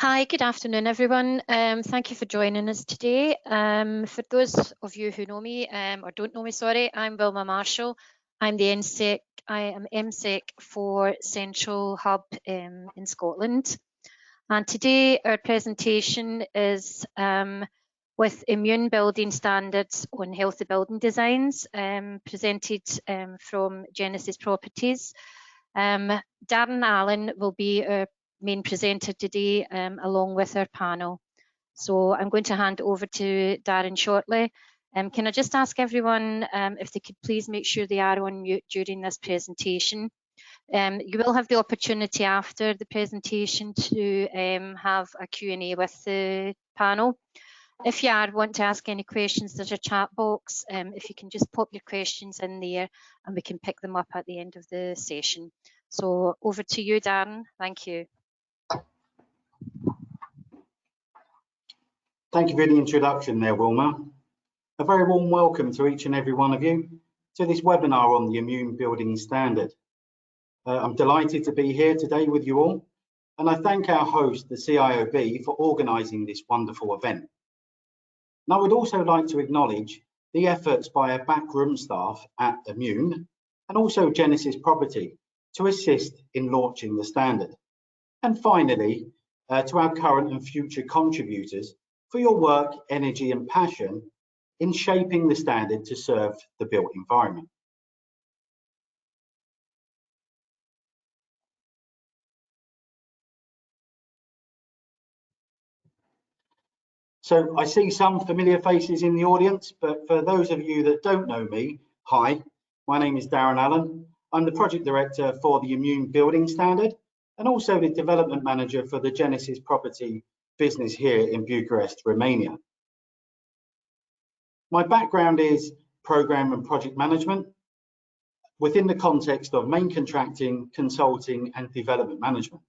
Hi, good afternoon, everyone. Thank you for joining us today. For those of you who know me or don't know me, sorry, I'm Wilma Marshall. I'm the NSEC. I am MSEC for Central Hub in Scotland. And today our presentation is with immune building standards on healthy building designs, presented from Genesis Properties. Darren Allen will be our main presenter today, along with our panel. So I'm going to hand over to Darren shortly. Can I just ask everyone if they could please make sure they are on mute during this presentation. You will have the opportunity after the presentation to have a Q&A with the panel. If you want to ask any questions, there's a chat box. If you can just pop your questions in there and we can pick them up at the end of the session. So over to you, Darren. Thank you. Thank you for the introduction there, Wilma. A very warm welcome to each and every one of you to this webinar on the Immune Building Standard. I'm delighted to be here today with you all, and I thank our host, the CIOB, for organising this wonderful event. And I would also like to acknowledge the efforts by our backroom staff at Immune and also Genesis Property to assist in launching the standard. And finally, to our current and future contributors for your work, energy and passion in shaping the standard to serve the built environment. So I see some familiar faces in the audience, but for those of you that don't know me, hi, my name is Darren Allen. I'm the Project Director for the Immune Building Standard and also the Development Manager for the Genesis Property business here in Bucharest, Romania. My background is program and project management within the context of main contracting, consulting and development management.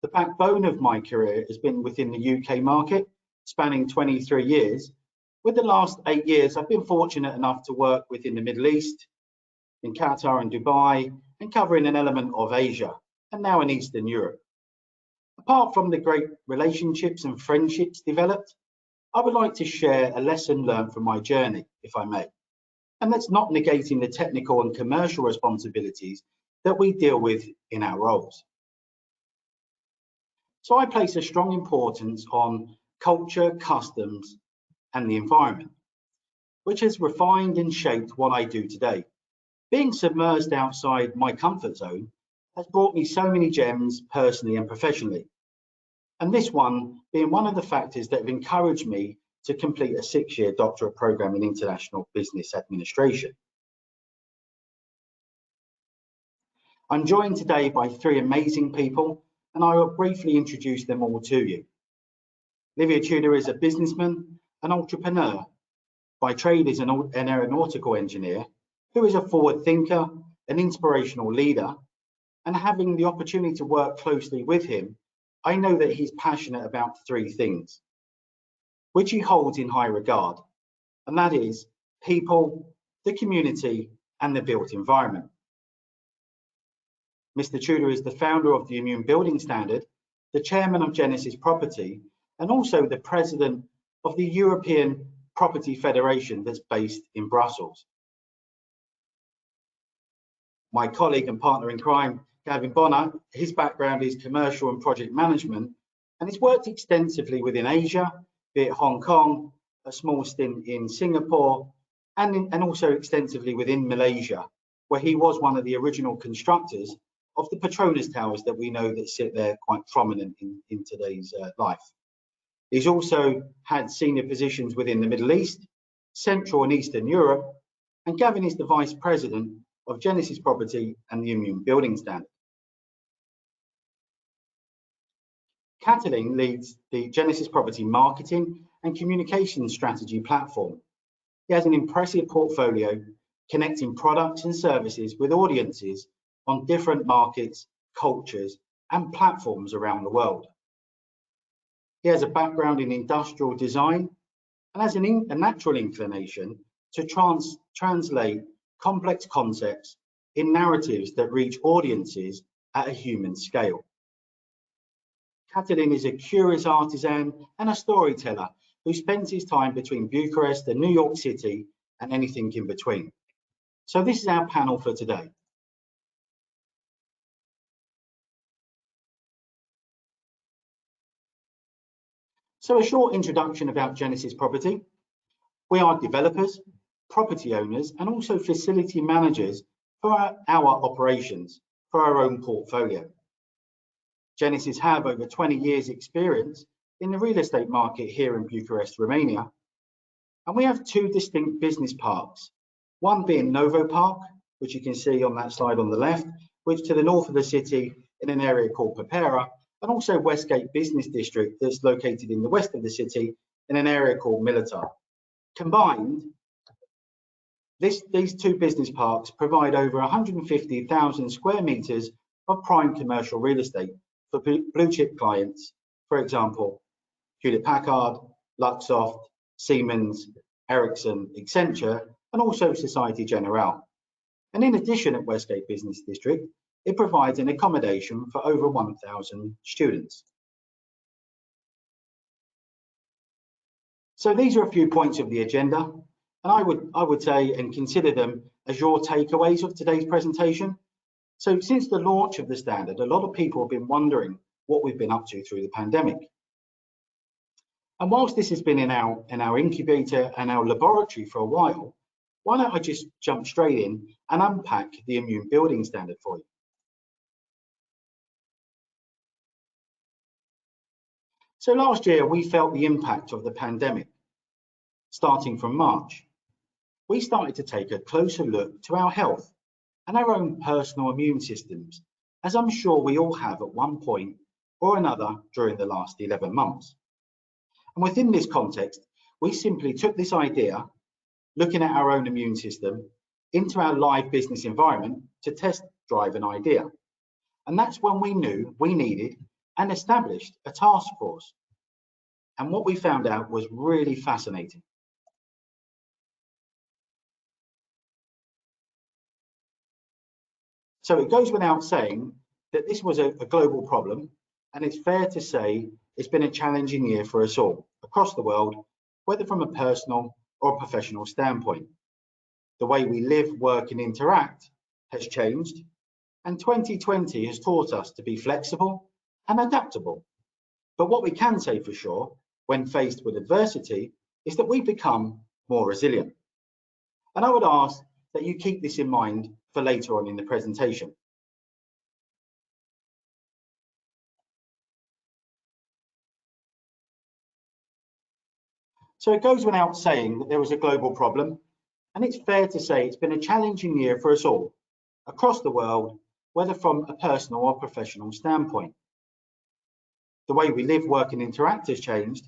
The backbone of my career has been within the UK market, spanning 23 years. With the last 8 years, I've been fortunate enough to work within the Middle East, in Qatar and Dubai, and covering an element of Asia, and now in Eastern Europe. Apart from the great relationships and friendships developed, I would like to share a lesson learned from my journey, if I may. And that's not negating the technical and commercial responsibilities that we deal with in our roles. So I place a strong importance on culture, customs, and the environment, which has refined and shaped what I do today. Being submerged outside my comfort zone has brought me so many gems personally and professionally. And this one being one of the factors that have encouraged me to complete a 6-year doctorate program in international business administration. I'm joined today by 3 amazing people, and I will briefly introduce them all to you. Livia Tudor is a businessman, an entrepreneur. By trade is an aeronautical engineer who is a forward thinker, an inspirational leader, and having the opportunity to work closely with him, I know that he's passionate about 3 things, which he holds in high regard, and that is people, the community, and the built environment. Mr. Tudor is the founder of the Immune Building Standard, the chairman of Genesis Property, and also the president of the European Property Federation that's based in Brussels. My colleague and partner in crime, Gavin Bonner, his background is commercial and project management, and he's worked extensively within Asia, be it Hong Kong, a small stint in Singapore, and also extensively within Malaysia, where he was one of the original constructors of the Petronas Towers that we know that sit there quite prominent in today's life. He's also had senior positions within the Middle East, Central and Eastern Europe, and Gavin is the Vice President of Genesis Property and the Immune Building Standard. Catalin leads the Genesis Property marketing and communication strategy platform. He has an impressive portfolio connecting products and services with audiences on different markets, cultures, and platforms around the world. He has a background in industrial design and has a natural inclination to translate complex concepts in narratives that reach audiences at a human scale. Catalin is a curious artisan and a storyteller who spends his time between Bucharest and New York City and anything in between. So this is our panel for today. So a short introduction about Genesis Property. We are developers, property owners, and also facility managers for our operations, for our own portfolio. Genesis have over 20 years experience in the real estate market here in Bucharest, Romania. And we have two distinct business parks, one being Novo Park, which you can see on that slide on the left, which to the north of the city in an area called Pepera, and also Westgate Business District that's located in the west of the city in an area called Militar. Combined, these two business parks provide over 150,000 square meters of prime commercial real estate for blue chip clients, for example, Hewlett Packard, Luxoft, Siemens, Ericsson, Accenture, and also Societe Generale. And in addition, at Westgate Business District, it provides an accommodation for over 1,000 students. So these are a few points of the agenda, and I would say and consider them as your takeaways of today's presentation. So since the launch of the standard, a lot of people have been wondering what we've been up to through the pandemic. And whilst this has been in our incubator and our laboratory for a while, why don't I just jump straight in and unpack the immune building standard for you. So last year, we felt the impact of the pandemic. Starting from March, we started to take a closer look to our health and our own personal immune systems, as I'm sure we all have at one point or another during the last 11 months. And within this context, we simply took this idea, looking at our own immune system, into our live business environment to test drive an idea. And that's when we knew we needed and established a task force. And what we found out was really fascinating. So it goes without saying that this was a global problem, and it's fair to say it's been a challenging year for us all across the world, whether from a personal or a professional standpoint. The way we live, work, and interact has changed, and 2020 has taught us to be flexible and adaptable. But what we can say for sure, when faced with adversity, is that we become more resilient. And I would ask that you keep this in mind for later on in the presentation. So it goes without saying that there was a global problem, and it's fair to say it's been a challenging year for us all, across the world, whether from a personal or professional standpoint. The way we live, work, and interact has changed.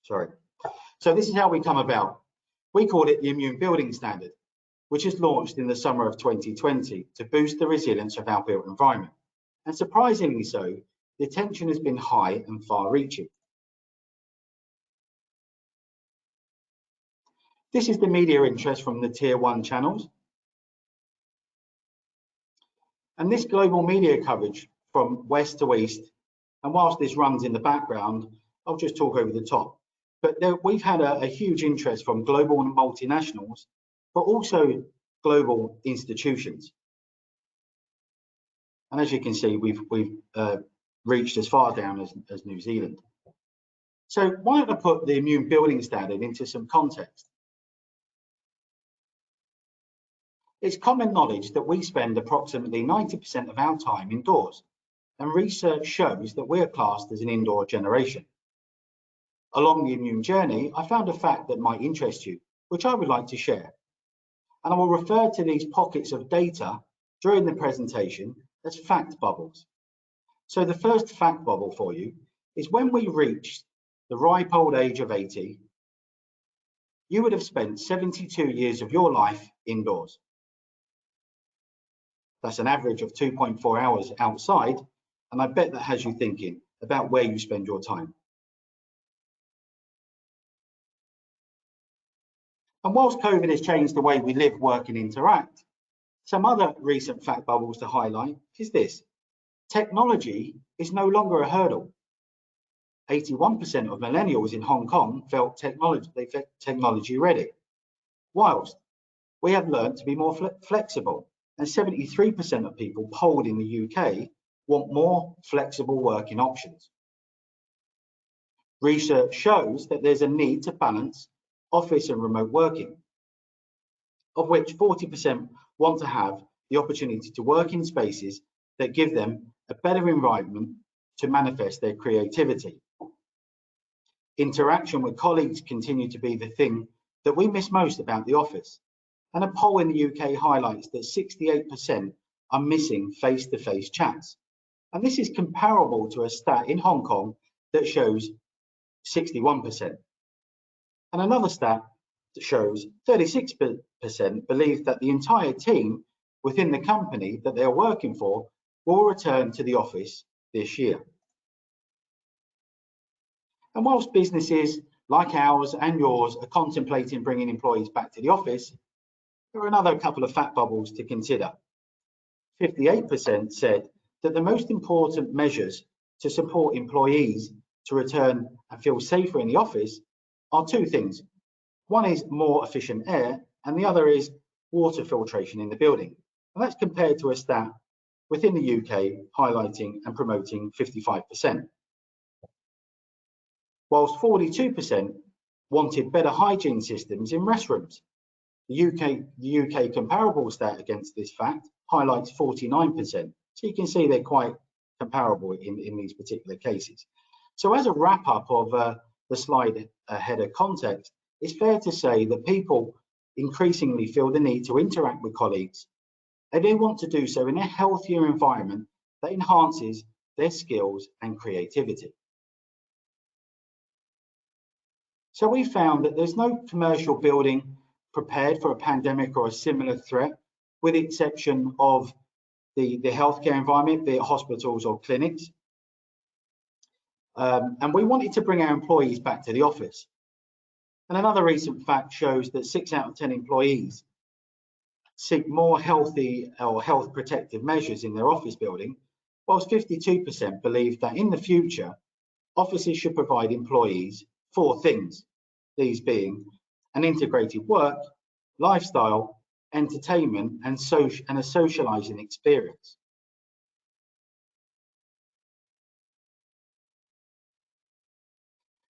Sorry. So this is how we come about. We call it the Immune Building Standard, which is launched in the summer of 2020 to boost the resilience of our built environment. And surprisingly so, the attention has been high and far-reaching. This is the media interest from the Tier 1 channels. And this global media coverage from west to east, and whilst this runs in the background, I'll just talk over the top. But we've had a huge interest from global and multinationals, but also global institutions. And as you can see, we've reached as far down as New Zealand. So why don't I put the Immune Building Standard into some context? It's common knowledge that we spend approximately 90% of our time indoors, and research shows that we are classed as an indoor generation. Along the immune journey, I found a fact that might interest you, which I would like to share. And I will refer to these pockets of data during the presentation as fact bubbles. So the first fact bubble for you is when we reach the ripe old age of 80, you would have spent 72 years of your life indoors. That's an average of 2.4 hours outside, and I bet that has you thinking about where you spend your time. And whilst COVID has changed the way we live, work, and interact, Some other recent fact bubbles to highlight is this: technology is no longer a hurdle. 81% of millennials in Hong Kong felt technology ready, whilst we have learned to be more flexible, and 73% of people polled in the UK want more flexible working options. Research shows that there's a need to balance office and remote working, of which 40% want to have the opportunity to work in spaces that give them a better environment to manifest their creativity. Interaction with colleagues continue to be the thing that we miss most about the office. And a poll in the UK highlights that 68% are missing face-to-face chats. And this is comparable to a stat in Hong Kong that shows 61%. And another stat that shows 36% believe that the entire team within the company that they're working for will return to the office this year. And whilst businesses like ours and yours are contemplating bringing employees back to the office, there are another couple of fact bubbles to consider. 58% said that the most important measures to support employees to return and feel safer in the office are two things. One is more efficient air, and the other is water filtration in the building. And that's compared to a stat within the UK highlighting and promoting 55%. Whilst 42% wanted better hygiene systems in restrooms. The UK comparable stat against this fact highlights 49%. So you can see they're quite comparable in these particular cases. So as a wrap up of the slide ahead of context, it's fair to say that people increasingly feel the need to interact with colleagues, and they want to do so in a healthier environment that enhances their skills and creativity. So we found that there's no commercial building prepared for a pandemic or a similar threat, with the exception of the healthcare environment, be it hospitals or clinics. And we wanted to bring our employees back to the office. And another recent fact shows that 6 out of 10 employees seek more healthy or health protective measures in their office building, whilst 52% believe that in the future, offices should provide employees 4 things, these being an integrated work, lifestyle, entertainment, and a socializing experience.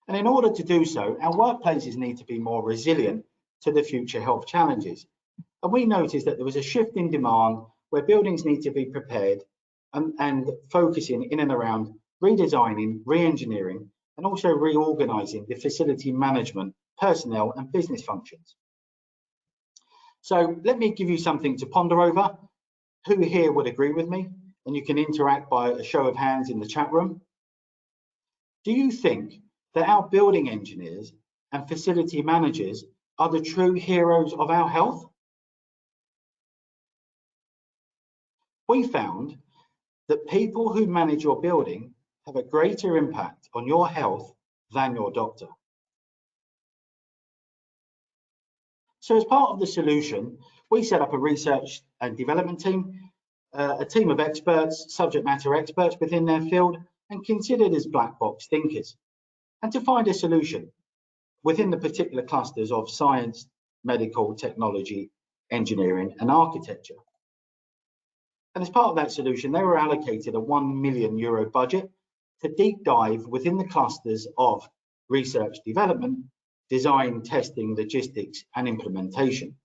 And in order to do so, our workplaces need to be more resilient to the future health challenges. And we noticed that there was a shift in demand where buildings need to be prepared and focusing in and around redesigning, re-engineering, and also reorganizing the facility management, personnel, and business functions. So let me give you something to ponder over. Who here would agree with me? And you can interact by a show of hands in the chat room. Do you think that our building engineers and facility managers are the true heroes of our health? We found that people who manage your building have a greater impact on your health than your doctor. So as part of the solution, we set up a research and development team, a team of experts, subject matter experts within their field, and considered as black box thinkers, and to find a solution within the particular clusters of science, medical, technology, engineering, and architecture. And as part of that solution, they were allocated a €1 million budget to deep dive within the clusters of research development, design, testing, logistics, and implementation.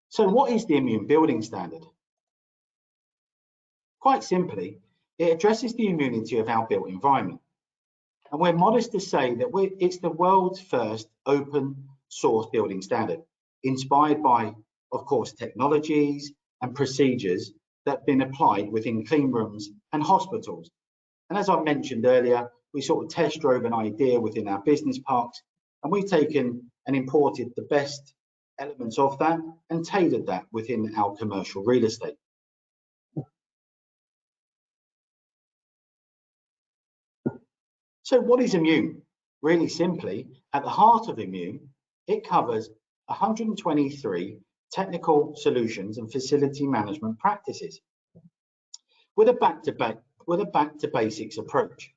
So what is the Immune Building Standard? Quite simply, it addresses the immunity of our built environment. And we're modest to say that it's the world's first open source building standard, inspired by, of course, technologies and procedures that have been applied within clean rooms and hospitals. And as I mentioned earlier, we sort of test drove an idea within our business parks, and we've taken and imported the best elements of that and tailored that within our commercial real estate. So what is Immune? Really simply, at the heart of Immune, it covers 123 technical solutions and facility management practices with a back to basics approach.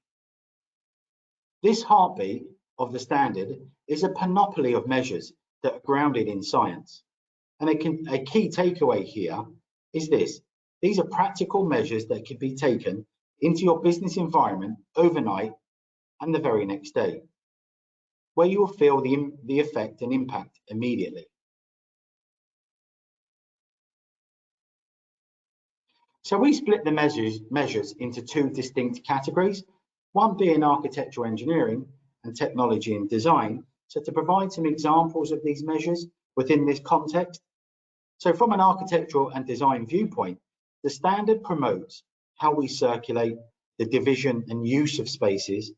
This heartbeat of the standard is a panoply of measures that are grounded in science. And a key takeaway here is this: these are practical measures that can be taken into your business environment overnight and the very next day, where you will feel the effect and impact immediately. So we split the measures into two distinct categories, one being architectural engineering and technology and design. So to provide some examples of these measures within this context. So from an architectural and design viewpoint, the standard promotes how we circulate the division and use of spaces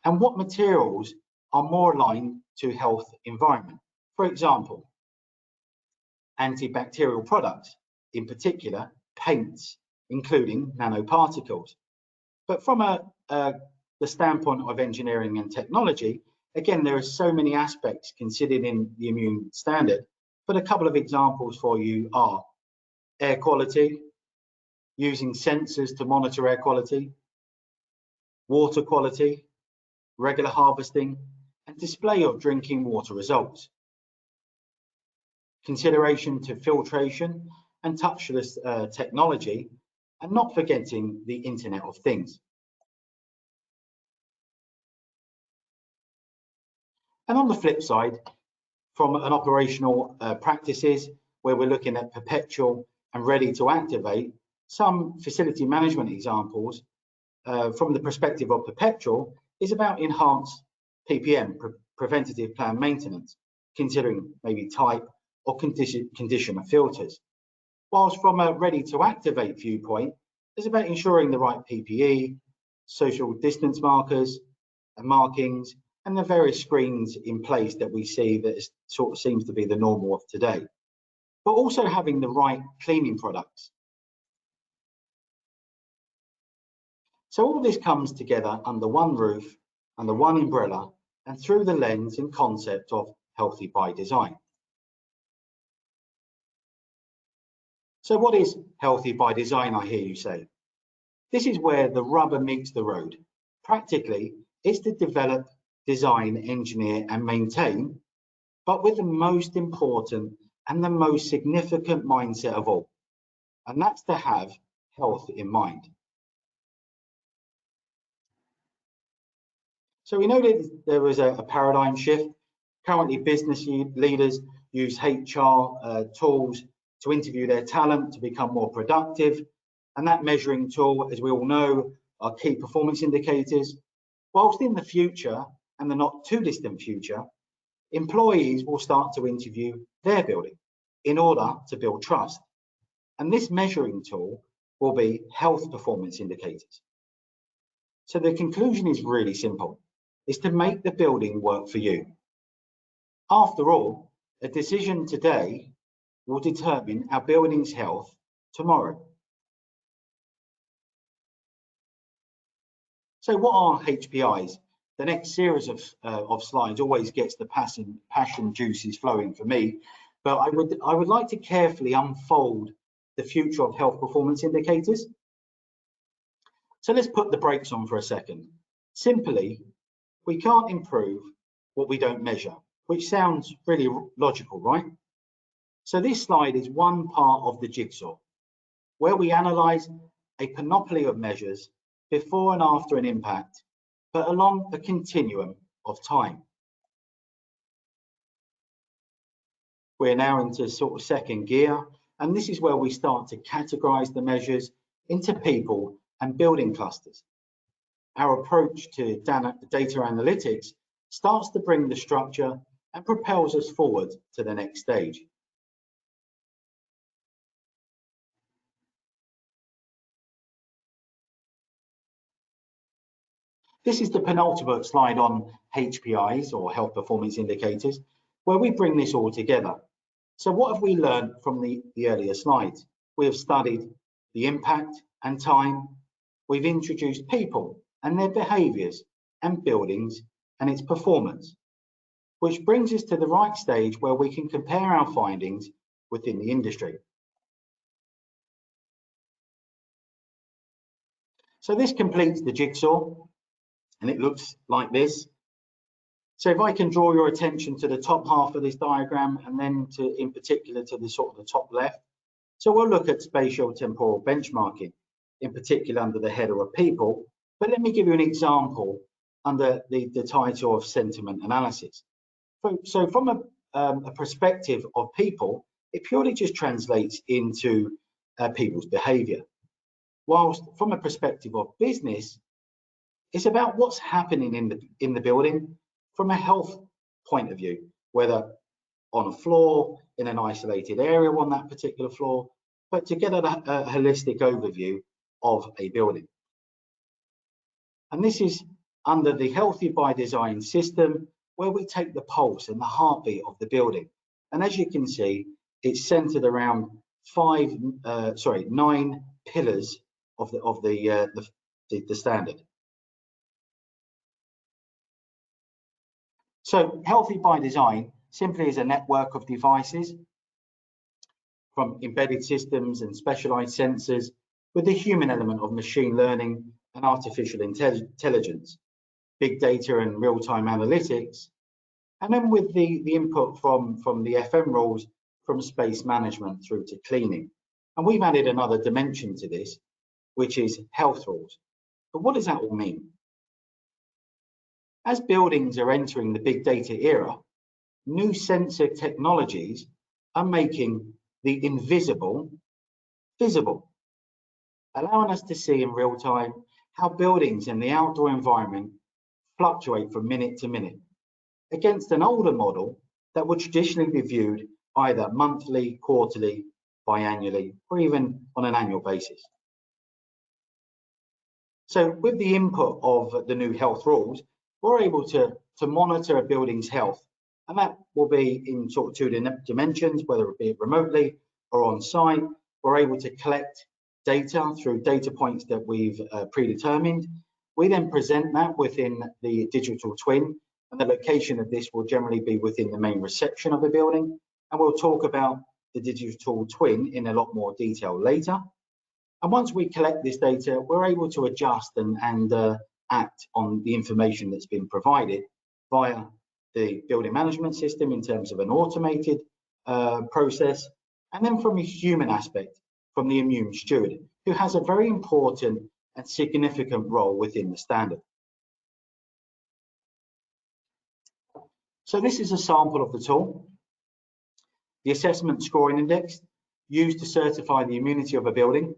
and what materials are more aligned to health environment. For example, antibacterial products, in particular paints, including nanoparticles. But from the standpoint of engineering and technology, again, there are so many aspects considered in the immune standard, but a couple of examples for you are air quality, using sensors to monitor air quality, water quality, regular harvesting, and display of drinking water results. Consideration to filtration and touchless technology, and not forgetting the Internet of Things. And on the flip side, from an operational practices, where we're looking at perpetual and ready to activate, some facility management examples from the perspective of perpetual is about enhanced PPM, preventative plan maintenance, considering maybe type or condition of filters. Whilst from a ready to activate viewpoint, it's about ensuring the right PPE, social distance markers and markings, and the various screens in place that we see that sort of seems to be the normal of today. But also having the right cleaning products. So all this comes together under one roof, under one umbrella, and through the lens and concept of healthy by design. So what is healthy by design, I hear you say? This is where the rubber meets the road. Practically, it's to develop, design, engineer, and maintain, but with the most important and the most significant mindset of all, and that's to have health in mind. So we know that there was a paradigm shift. Currently, business leaders use HR tools to interview their talent to become more productive. And that measuring tool, as we all know, are key performance indicators. Whilst in the future, and the not too distant future, employees will start to interview their building in order to build trust. And this measuring tool will be health performance indicators. So the conclusion is really simple. Is to make the building work for you. After all, a decision today will determine our building's health tomorrow. So what are HPIs? The next series of slides always gets the passion juices flowing for me, but I would like to carefully unfold the future of health performance indicators. So let's put the brakes on for a second. Simply, we can't improve what we don't measure, which sounds really logical, right? So this slide is one part of the jigsaw, where we analyze a panoply of measures before and after an impact, but along a continuum of time. We're now into sort of second gear, and this is where we start to categorize the measures into people and building clusters. Our approach to data analytics starts to bring the structure and propels us forward to the next stage. This is the penultimate slide on HPIs, or health performance indicators, where we bring this all together. So what have we learned from the earlier slides? We have studied the impact and time. We've introduced people and their behaviours and buildings and its performance, which brings us to the right stage where we can compare our findings within the industry. So this completes the jigsaw, and it looks like this. So if I can draw your attention to the top half of this diagram, and then in particular to the sort of the top left. So we'll look at spatial temporal benchmarking, in particular under the header of people. But let me give you an example under the title of sentiment analysis. So from a perspective of people, it purely just translates into people's behavior. Whilst from a perspective of business, it's about what's happening in the building from a health point of view, whether on a floor, in an isolated area on that particular floor, but to get a holistic overview of a building. And this is under the Healthy by Design system, where we take the pulse and the heartbeat of the building. And as you can see, it's centered around 9 pillars of the standard. So Healthy by Design simply is a network of devices from embedded systems and specialized sensors with the human element of machine learning and artificial intelligence, big data and real-time analytics, and then with the input from the FM rules from space management through to cleaning. And we've added another dimension to this, which is health rules. But what does that all mean? As buildings are entering the big data era, new sensor technologies are making the invisible visible, allowing us to see in real time how buildings in the outdoor environment fluctuate from minute to minute against an older model that would traditionally be viewed either monthly, quarterly, biannually, or even on an annual basis. So with the input of the new health rules, we're able to monitor a building's health, and that will be in sort of two dimensions, whether it be remotely or on site. We're able to collect data through data points that we've predetermined. We then present that within the digital twin, and the location of this will generally be within the main reception of the building. And we'll talk about the digital twin in a lot more detail later. And once we collect this data, we're able to adjust and act on the information that's been provided via the building management system in terms of an automated process, and then from a human aspect, from the immune steward, who has a very important and significant role within the standard. So this is a sample of the tool. The assessment scoring index used to certify the immunity of a building.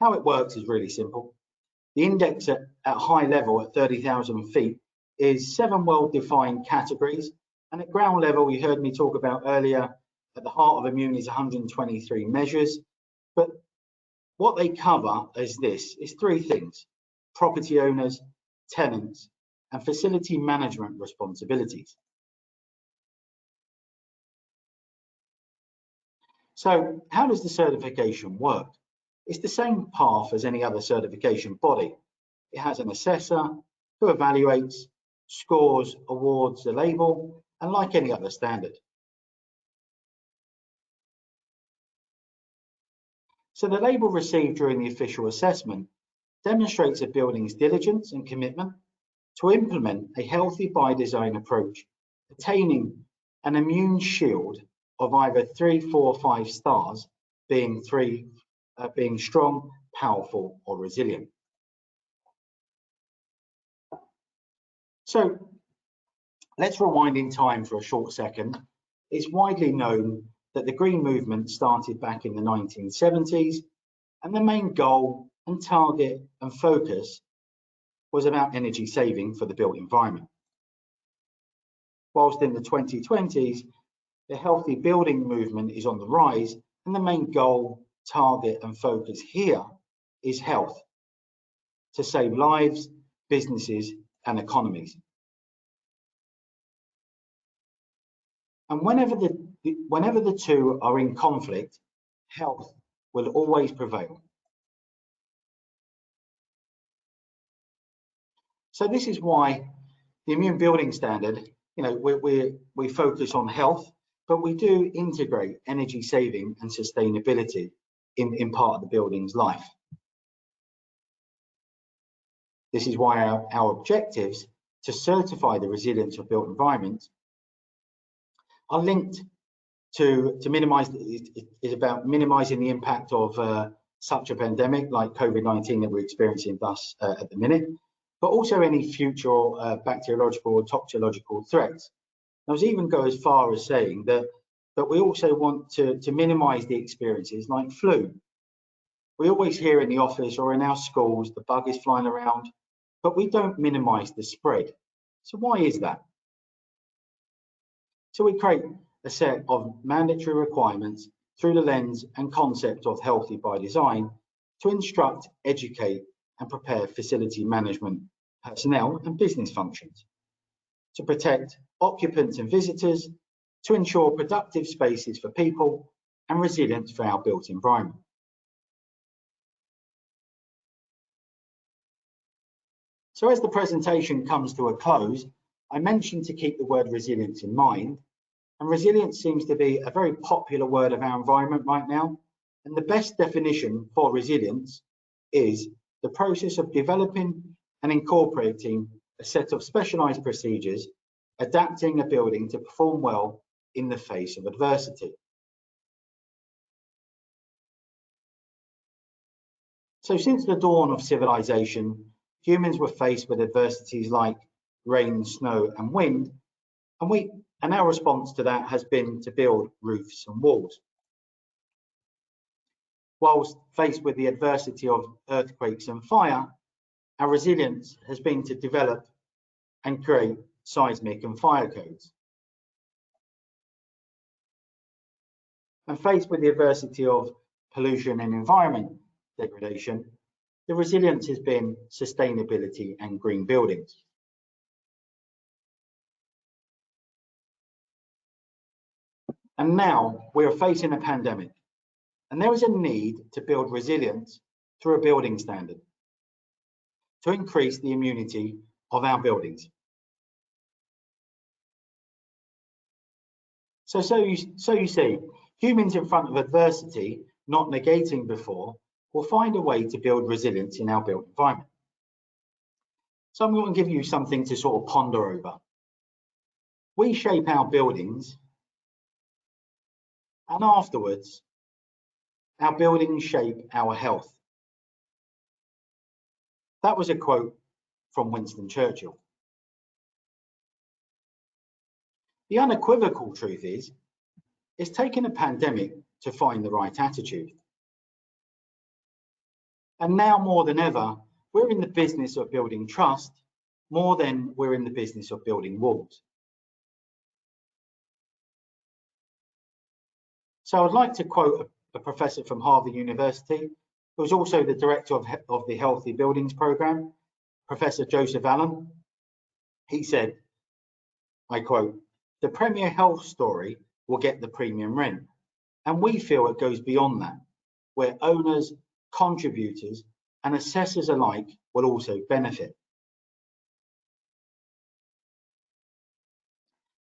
How it works is really simple. The index at high level at 30,000 feet is 7 well-defined categories, and at ground level, you heard me talk about earlier, at the heart of immune is 123 measures. But what they cover is 3 things: property owners, tenants, and facility management responsibilities. So how does the certification work? It's the same path as any other certification body. It has an assessor who evaluates, scores, awards the label, and like any other standard. So the label received during the official assessment demonstrates a building's diligence and commitment to implement a healthy by design approach, attaining an immune shield of either 3, 4, 5 stars, being strong, powerful, or resilient. So let's rewind in time for a short second. It's widely known that the green movement started back in the 1970s, and the main goal and target and focus was about energy saving for the built environment. Whilst in the 2020s, the healthy building movement is on the rise, and the main goal, target, and focus here is health, to save lives, businesses, and economies. And whenever the two are in conflict, health will always prevail. So this is why the immune building standard, we focus on health, but we do integrate energy saving and sustainability in part of the building's life. This is why our objectives to certify the resilience of built environments are linked to minimize, is about minimizing the impact of such a pandemic like COVID-19 that we're experiencing thus at the minute, but also any future bacteriological or toxicological threats. I was even go as far as saying that we also want to minimize the experiences like flu. We always hear in the office or in our schools the bug is flying around, but we don't minimize the spread. So why is that? So we create a set of mandatory requirements through the lens and concept of healthy by design to instruct, educate and prepare facility management personnel and business functions, to protect occupants and visitors, to ensure productive spaces for people and resilience for our built environment. So as the presentation comes to a close, I mentioned to keep the word resilience in mind, and resilience seems to be a very popular word of our environment right now. And the best definition for resilience is the process of developing and incorporating a set of specialized procedures, adapting a building to perform well in the face of adversity. So since the dawn of civilization, humans were faced with adversities like rain, snow and wind, and our response to that has been to build roofs and walls. Whilst faced with the adversity of earthquakes and fire, our resilience has been to develop and create seismic and fire codes. And faced with the adversity of pollution and environment degradation, the resilience has been sustainability and green buildings. And now we are facing a pandemic, and there is a need to build resilience through a building standard to increase the immunity of our buildings. So you see, humans in front of adversity, not negating before, will find a way to build resilience in our built environment. So I'm going to give you something to sort of ponder over. We shape our buildings, and afterwards, our buildings shape our health. That was a quote from Winston Churchill. The unequivocal truth is, it's taken a pandemic to find the right attitude. And now more than ever, we're in the business of building trust more than we're in the business of building walls. So I'd like to quote a professor from Harvard University, who was also the director of the Healthy Buildings Program, Professor Joseph Allen. He said, I quote, "The premier health story will get the premium rent. And we feel it goes beyond that, where owners, contributors, and assessors alike will also benefit."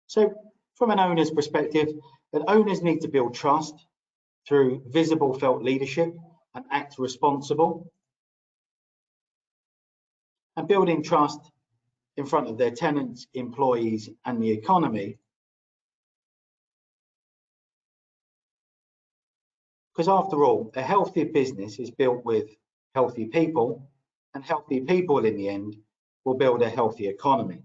So from an owner's perspective, that owners need to build trust through visible felt leadership and act responsible, and building trust in front of their tenants, employees, and the economy. Because after all, a healthy business is built with healthy people, and healthy people in the end will build a healthy economy.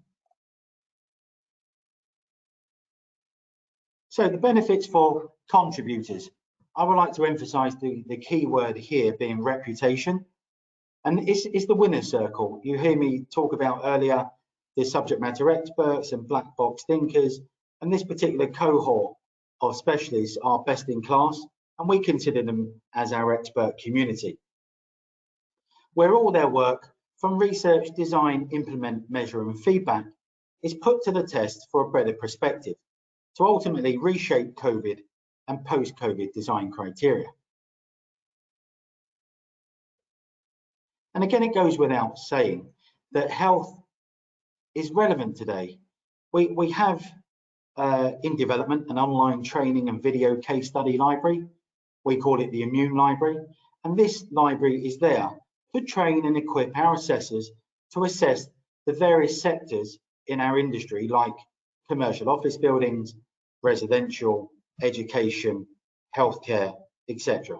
So the benefits for contributors. I would like to emphasize the key word here being reputation. And it's the winner's circle. You hear me talk about earlier the subject matter experts and black box thinkers, and this particular cohort of specialists are best in class, and we consider them as our expert community, where all their work from research, design, implement, measure and feedback is put to the test for a better perspective to ultimately reshape COVID and post-COVID design criteria. And again, it goes without saying that health is relevant today. We have in development an online training and video case study library. We call it the Immune Library. And this library is there to train and equip our assessors to assess the various sectors in our industry, like commercial office buildings, residential, education, healthcare, etc.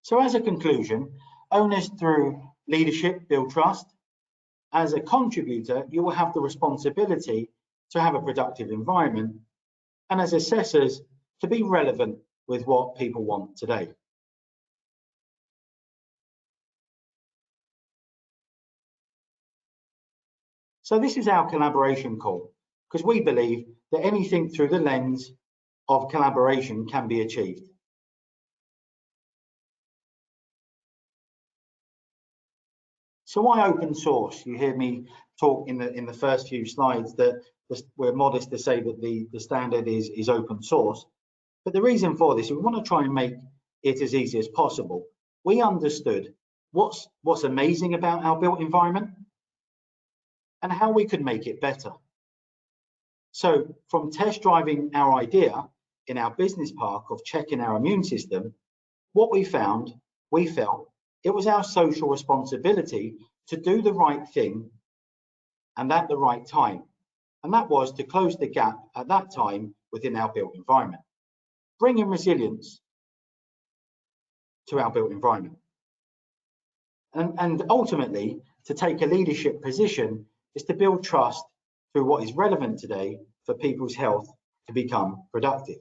So as a conclusion, owners through leadership build trust. As a contributor, you will have the responsibility to have a productive environment, and as assessors, to be relevant with what people want today. So this is our collaboration call, because we believe that anything through the lens of collaboration can be achieved. So why open source? You hear me talk in the first few slides that we're modest to say that the standard is open source. But the reason for this, we want to try and make it as easy as possible. We understood what's amazing about our built environment and how we could make it better. So from test driving our idea in our business park of checking our immune system, what we felt it was our social responsibility to do the right thing and at the right time. And that was to close the gap at that time within our built environment, bringing resilience to our built environment. And ultimately, to take a leadership position is to build trust through what is relevant today for people's health to become productive.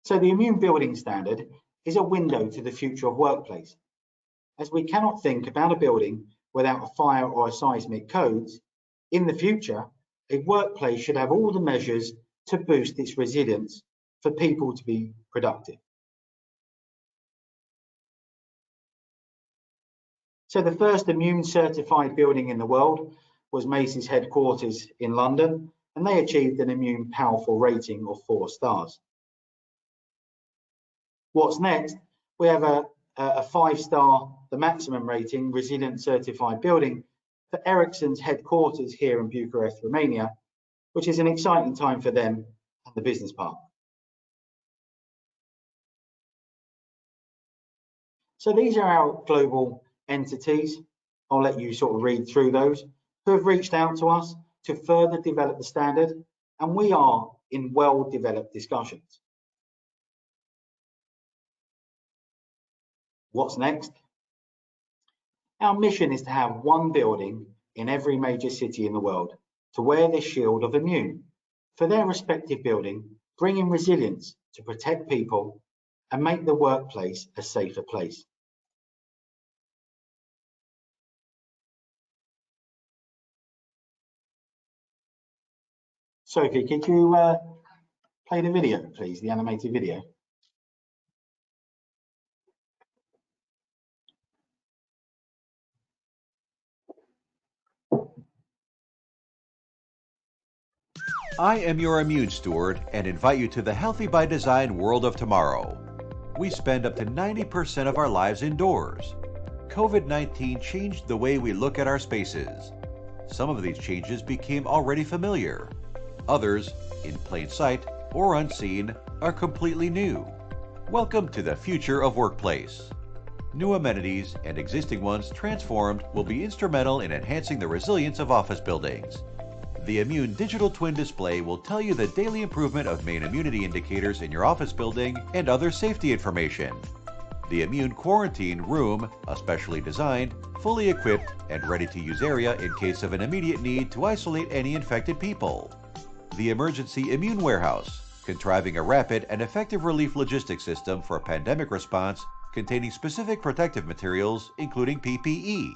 So the Immune Building Standard is a window to the future of workplace. As we cannot think about a building without a fire or a seismic codes, in the future, a workplace should have all the measures to boost its resilience for people to be productive. So the first immune certified building in the world was Macy's headquarters in London, and they achieved an immune powerful rating of 4 stars. What's next? We have a 5-star, the maximum rating, resilient certified building for Ericsson's headquarters here in Bucharest, Romania, which is an exciting time for them and the business park. So these are our global entities. I'll let you sort of read through those, who have reached out to us to further develop the standard, and we are in well-developed discussions. What's next? Our mission is to have one building in every major city in the world to wear the shield of Immune for their respective building, bringing resilience to protect people and make the workplace a safer place. Sophie, could you play the video, please, the animated video? I am your immune steward and invite you to the Healthy by Design world of tomorrow. We spend up to 90% of our lives indoors. COVID-19 changed the way we look at our spaces. Some of these changes became already familiar. Others, in plain sight or unseen, are completely new. Welcome to the future of workplace. New amenities and existing ones transformed will be instrumental in enhancing the resilience of office buildings. The Immune Digital Twin Display will tell you the daily improvement of main immunity indicators in your office building and other safety information. The Immune Quarantine Room, a specially designed, fully equipped, and ready-to-use area in case of an immediate need to isolate any infected people. The Emergency Immune Warehouse, contriving a rapid and effective relief logistics system for a pandemic response containing specific protective materials, including PPE.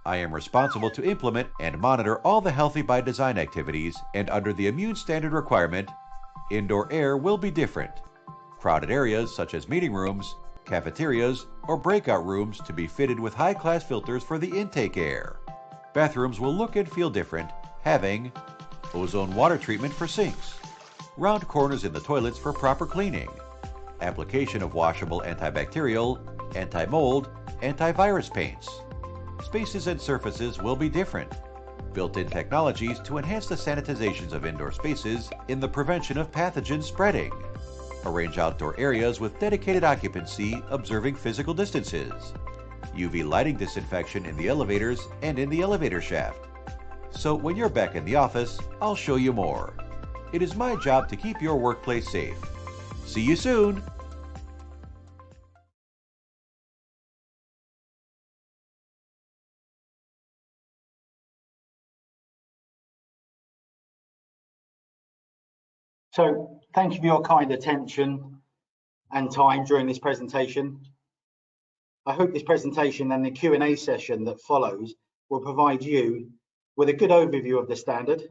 I am responsible to implement and monitor all the Healthy by Design activities, and under the Immune Standard requirement, indoor air will be different. Crowded areas such as meeting rooms, cafeterias, or breakout rooms to be fitted with high-class filters for the intake air. Bathrooms will look and feel different, having ozone water treatment for sinks, round corners in the toilets for proper cleaning, application of washable antibacterial, anti-mold, antivirus paints, spaces and surfaces will be different. Built-in technologies to enhance the sanitizations of indoor spaces in the prevention of pathogen spreading. Arrange outdoor areas with dedicated occupancy observing physical distances. UV lighting disinfection in the elevators and in the elevator shaft. So when you're back in the office, I'll show you more. It is my job to keep your workplace safe. See you soon! So thank you for your kind attention and time during this presentation. I hope this presentation and the Q&A session that follows will provide you with a good overview of the standard.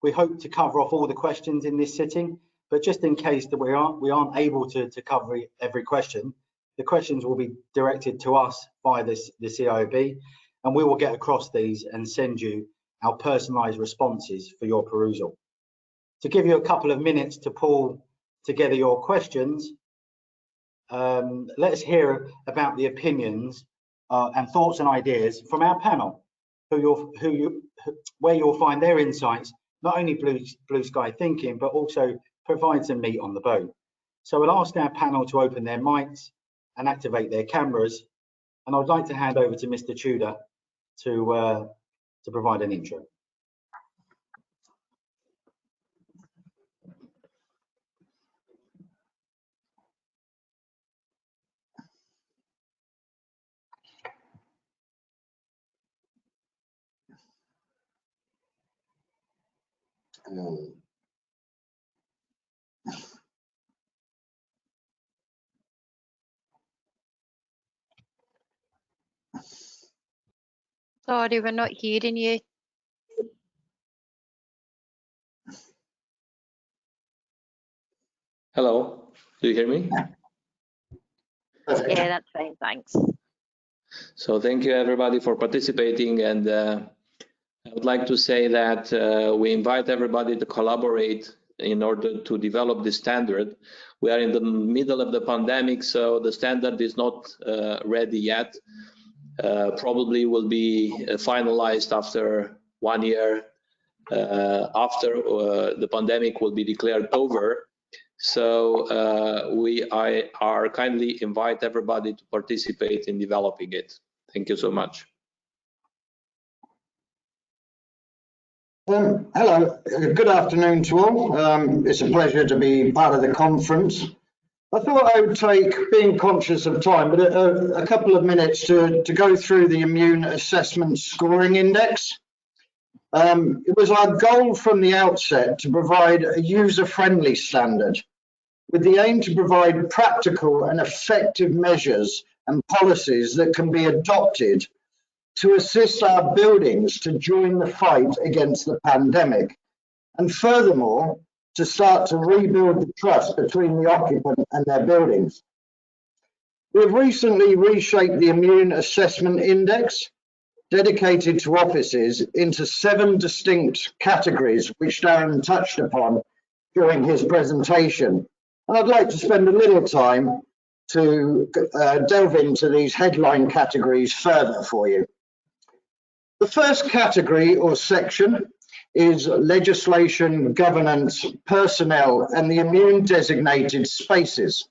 We hope to cover off all the questions in this sitting, but just in case that we aren't able to cover every question, the questions will be directed to us by the CIOB, and we will get across these and send you our personalised responses for your perusal. To give you a couple of minutes to pull together your questions, let's hear about the opinions and thoughts and ideas from our panel, where you'll find their insights, not only blue sky thinking, but also provide some meat on the bone. So I'll ask our panel to open their mics and activate their cameras, and I'd like to hand over to Mr. Tudor to provide an intro. Sorry, we're not hearing you. Hello, do you hear me? Yeah, that's fine, thanks. So thank you everybody for participating, and I would like to say that we invite everybody to collaborate in order to develop this standard. We are in the middle of the pandemic, so the standard is not ready yet. Probably will be finalized after 1 year after the pandemic will be declared over. So I kindly invite everybody to participate in developing it. Thank you so much. Hello, good afternoon to all. It's a pleasure to be part of the conference. I thought I would take, being conscious of time, but a couple of minutes to go through the Immune Assessment Scoring Index. It was our goal from the outset to provide a user-friendly standard with the aim to provide practical and effective measures and policies that can be adopted to assist our buildings to join the fight against the pandemic, and furthermore, to start to rebuild the trust between the occupant and their buildings. We have recently reshaped the Immune Assessment Index, dedicated to offices, into 7 distinct categories, which Darren touched upon during his presentation. And I'd like to spend a little time to delve into these headline categories further for you. The first category or section is legislation, governance, personnel, and the immune designated spaces.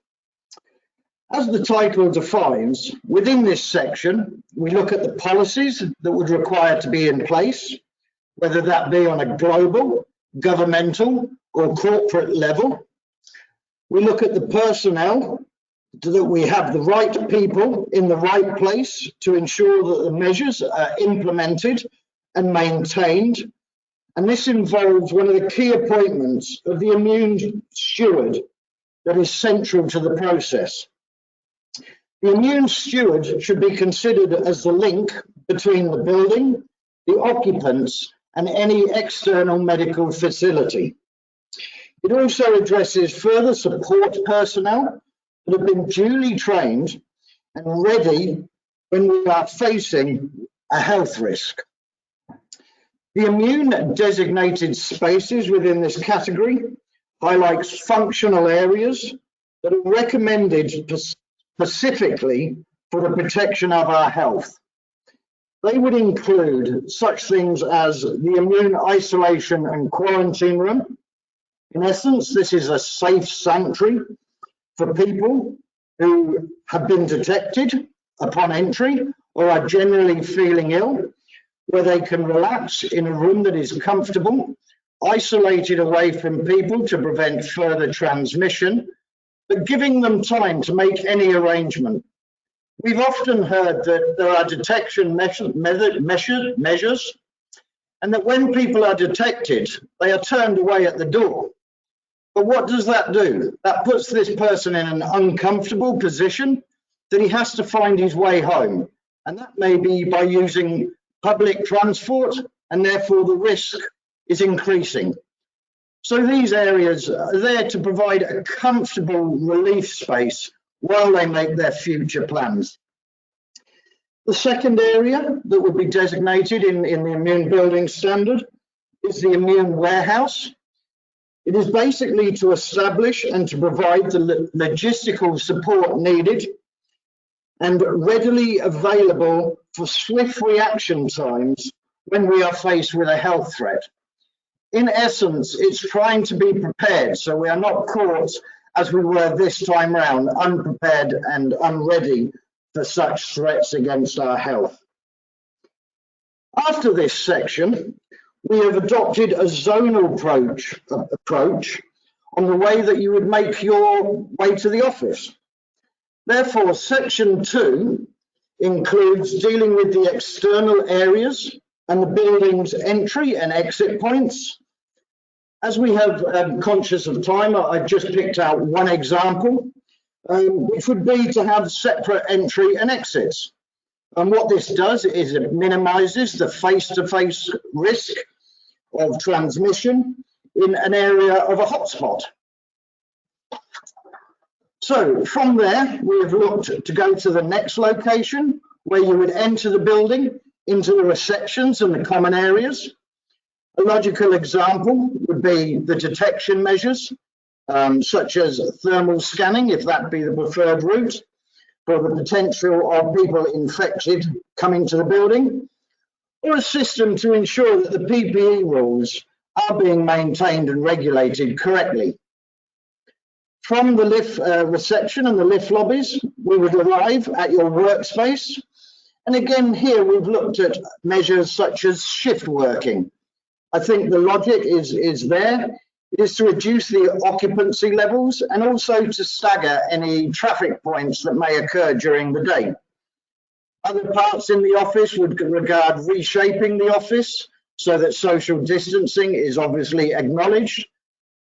As the title defines, within this section, we look at the policies that would require to be in place, whether that be on a global, governmental, or corporate level. We look at the personnel, that we have the right people in the right place to ensure that the measures are implemented and maintained. And this involves one of the key appointments of the immune steward that is central to the process. The immune steward should be considered as the link between the building, the occupants, and any external medical facility. It also addresses further support personnel that have been duly trained and ready when we are facing a health risk. The immune designated spaces within this category highlights functional areas that are recommended specifically for the protection of our health. They would include such things as the immune isolation and quarantine room. In essence, this is a safe sanctuary for people who have been detected upon entry or are generally feeling ill, where they can relax in a room that is comfortable, isolated away from people to prevent further transmission, but giving them time to make any arrangement. We've often heard that there are detection measures, and that when people are detected, they are turned away at the door. But what does that do? That puts this person in an uncomfortable position that he has to find his way home. And that may be by using public transport, and therefore the risk is increasing. So these areas are there to provide a comfortable relief space while they make their future plans. The second area that would be designated in the immune building standard is the immune warehouse. It is basically to establish and to provide the logistical support needed and readily available for swift reaction times when we are faced with a health threat. In essence, it's trying to be prepared so we are not caught as we were this time round, unprepared and unready for such threats against our health. After this section, we have adopted a zonal approach on the way that you would make your way to the office. Therefore, section 2 includes dealing with the external areas and the building's entry and exit points. As we have conscious of time, I've just picked out one example, which would be to have separate entry and exits. And what this does is it minimizes the face-to-face risk of transmission in an area of a hotspot. So from there, we have looked to go to the next location where you would enter the building into the receptions and the common areas. A logical example would be the detection measures, such as thermal scanning, if that be the preferred route, for the potential of people infected coming to the building, or a system to ensure that the PPE rules are being maintained and regulated correctly. From the lift reception and the lift lobbies, we would arrive at your workspace. And again, here we've looked at measures such as shift working. I think the logic is there. It is to reduce the occupancy levels and also to stagger any traffic points that may occur during the day. Other parts in the office would regard reshaping the office so that social distancing is obviously acknowledged,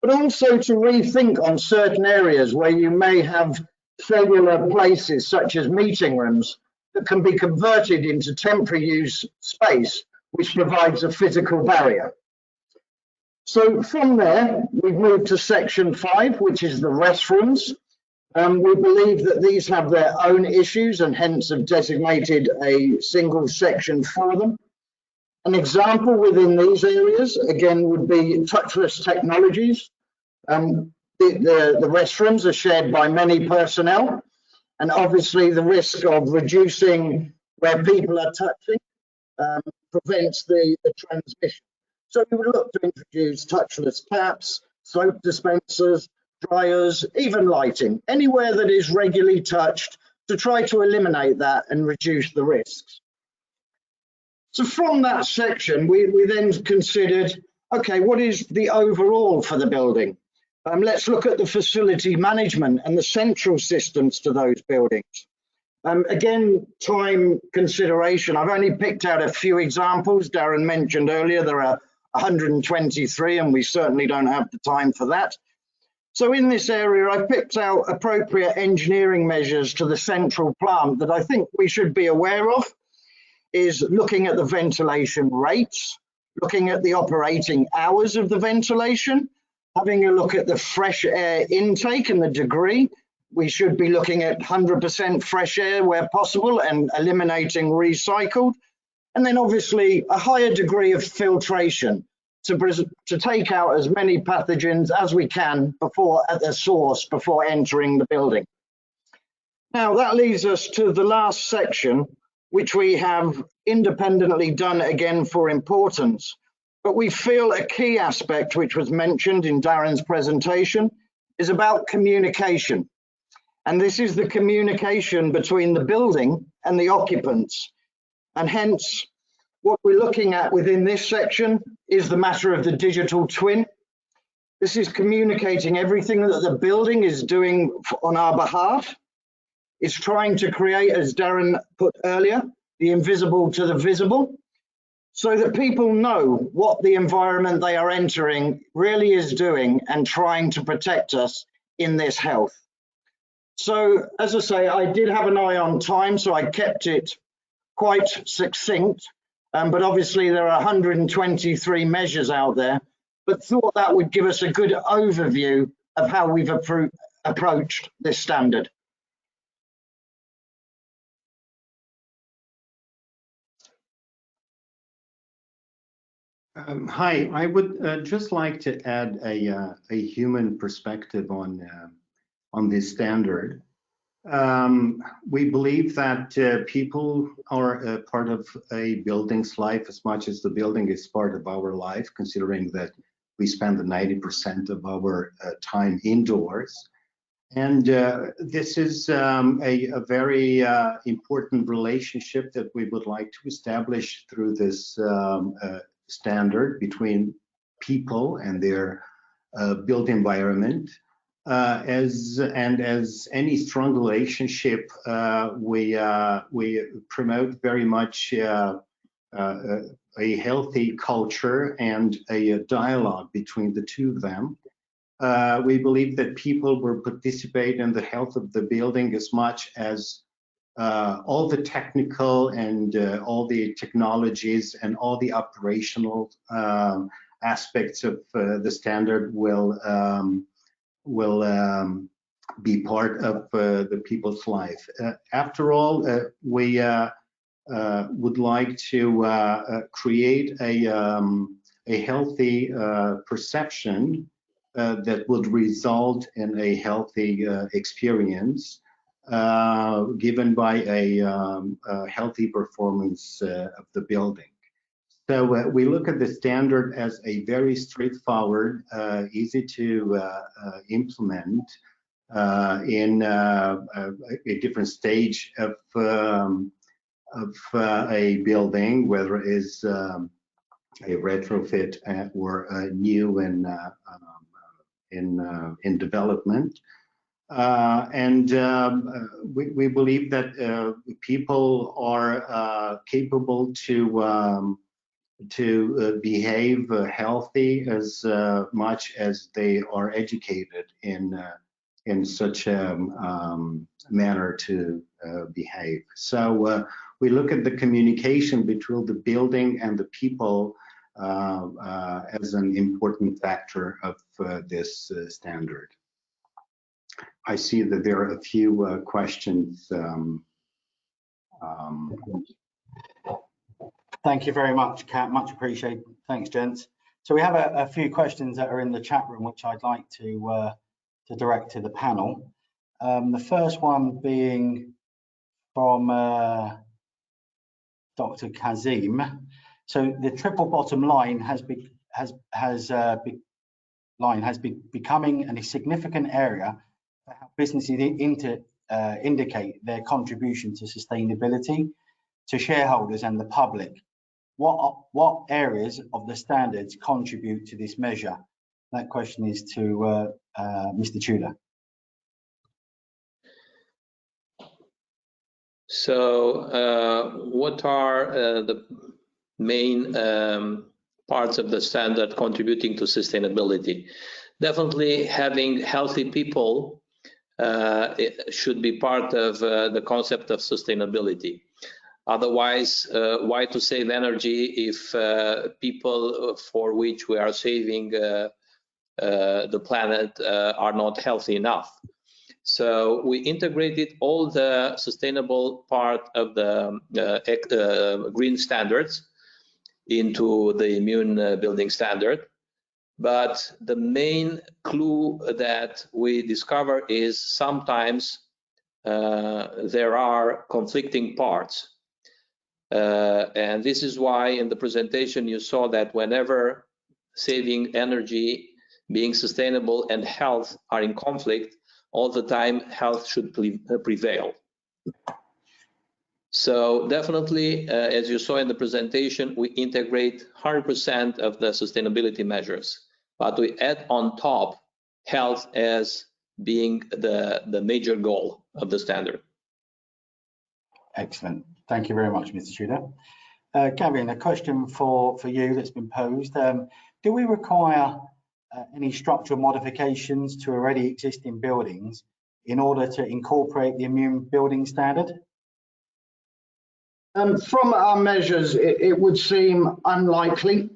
but also to rethink on certain areas where you may have cellular places such as meeting rooms that can be converted into temporary use space, which provides a physical barrier. So from there, we've moved to section 5, which is the restrooms. We believe that these have their own issues and hence have designated a single section for them. An example within these areas, again, would be touchless technologies. The restrooms are shared by many personnel, and obviously the risk of reducing where people are touching prevents the transmission. So we would look to introduce touchless taps, soap dispensers, dryers, even lighting, anywhere that is regularly touched to try to eliminate that and reduce the risks. So from that section, we then considered, okay, what is the overall for the building? Let's look at the facility management and the central systems to those buildings. Again, time consideration. I've only picked out a few examples. Darren mentioned earlier there are 123, and we certainly don't have the time for that. So in this area, I've picked out appropriate engineering measures to the central plant that I think we should be aware of, is looking at the ventilation rates, looking at the operating hours of the ventilation, having a look at the fresh air intake and the degree. We should be looking at 100% fresh air where possible and eliminating recycled. And then obviously a higher degree of filtration to take out as many pathogens as we can at the source before entering the building. Now that leads us to the last section, which we have independently done again for importance. But we feel a key aspect, which was mentioned in Darren's presentation, is about communication. And this is the communication between the building and the occupants. And hence, what we're looking at within this section is the matter of the digital twin. This is communicating everything that the building is doing on our behalf. It's trying to create, as Darren put earlier, the invisible to the visible, so that people know what the environment they are entering really is doing and trying to protect us in this health. So, as I say, I did have an eye on time, so I kept it quite succinct, but obviously there are 123 measures out there, but thought that would give us a good overview of how we've approached this standard. Hi, I would just like to add a human perspective on this standard. We believe that people are a part of a building's life as much as the building is part of our life, considering that we spend 90% of our time indoors. And this is a very important relationship that we would like to establish through this standard between people and their built environment. As any strong relationship, we promote very much a healthy culture and a dialogue between the two of them. We believe that people will participate in the health of the building as much as all the technical and all the technologies and all the operational aspects of the standard will be part of the people's life. After all, we would like to create a healthy perception that would result in a healthy experience given by a healthy performance of the building. So we look at the standard as a very straightforward, easy to implement in a different stage of a building, whether it is a retrofit or a new and in development. We believe that people are capable to behave healthy as much as they are educated in such a manner to behave. So we look at the communication between the building and the people as an important factor of this standard. I see that there are a few questions. Thank you very much, Kat. Much appreciated. Thanks, gents. So we have a few questions that are in the chat room, which I'd like to direct to the panel. The first one being from Dr. Kazim. So the triple bottom line has becoming a significant area for how businesses indicate their contribution to sustainability to shareholders and the public. What areas of the standards contribute to this measure? That question is to Mr. Tudor. So what are the main parts of the standard contributing to sustainability? Definitely having healthy people it should be part of the concept of sustainability. Otherwise, why to save energy if people for which we are saving the planet are not healthy enough? So we integrated all the sustainable part of the green standards into the immune building standard. But the main clue that we discover is sometimes there are conflicting parts. And this is why in the presentation you saw that whenever saving energy, being sustainable, and health are in conflict, all the time health should prevail. So definitely, as you saw in the presentation, we integrate 100% of the sustainability measures, but we add on top health as being the major goal of the standard. Excellent. Thank you very much, Mr. Tudor. Gavin, a question for you that's been posed. Do we require any structural modifications to already existing buildings in order to incorporate the immune building standard? From our measures, it would seem unlikely.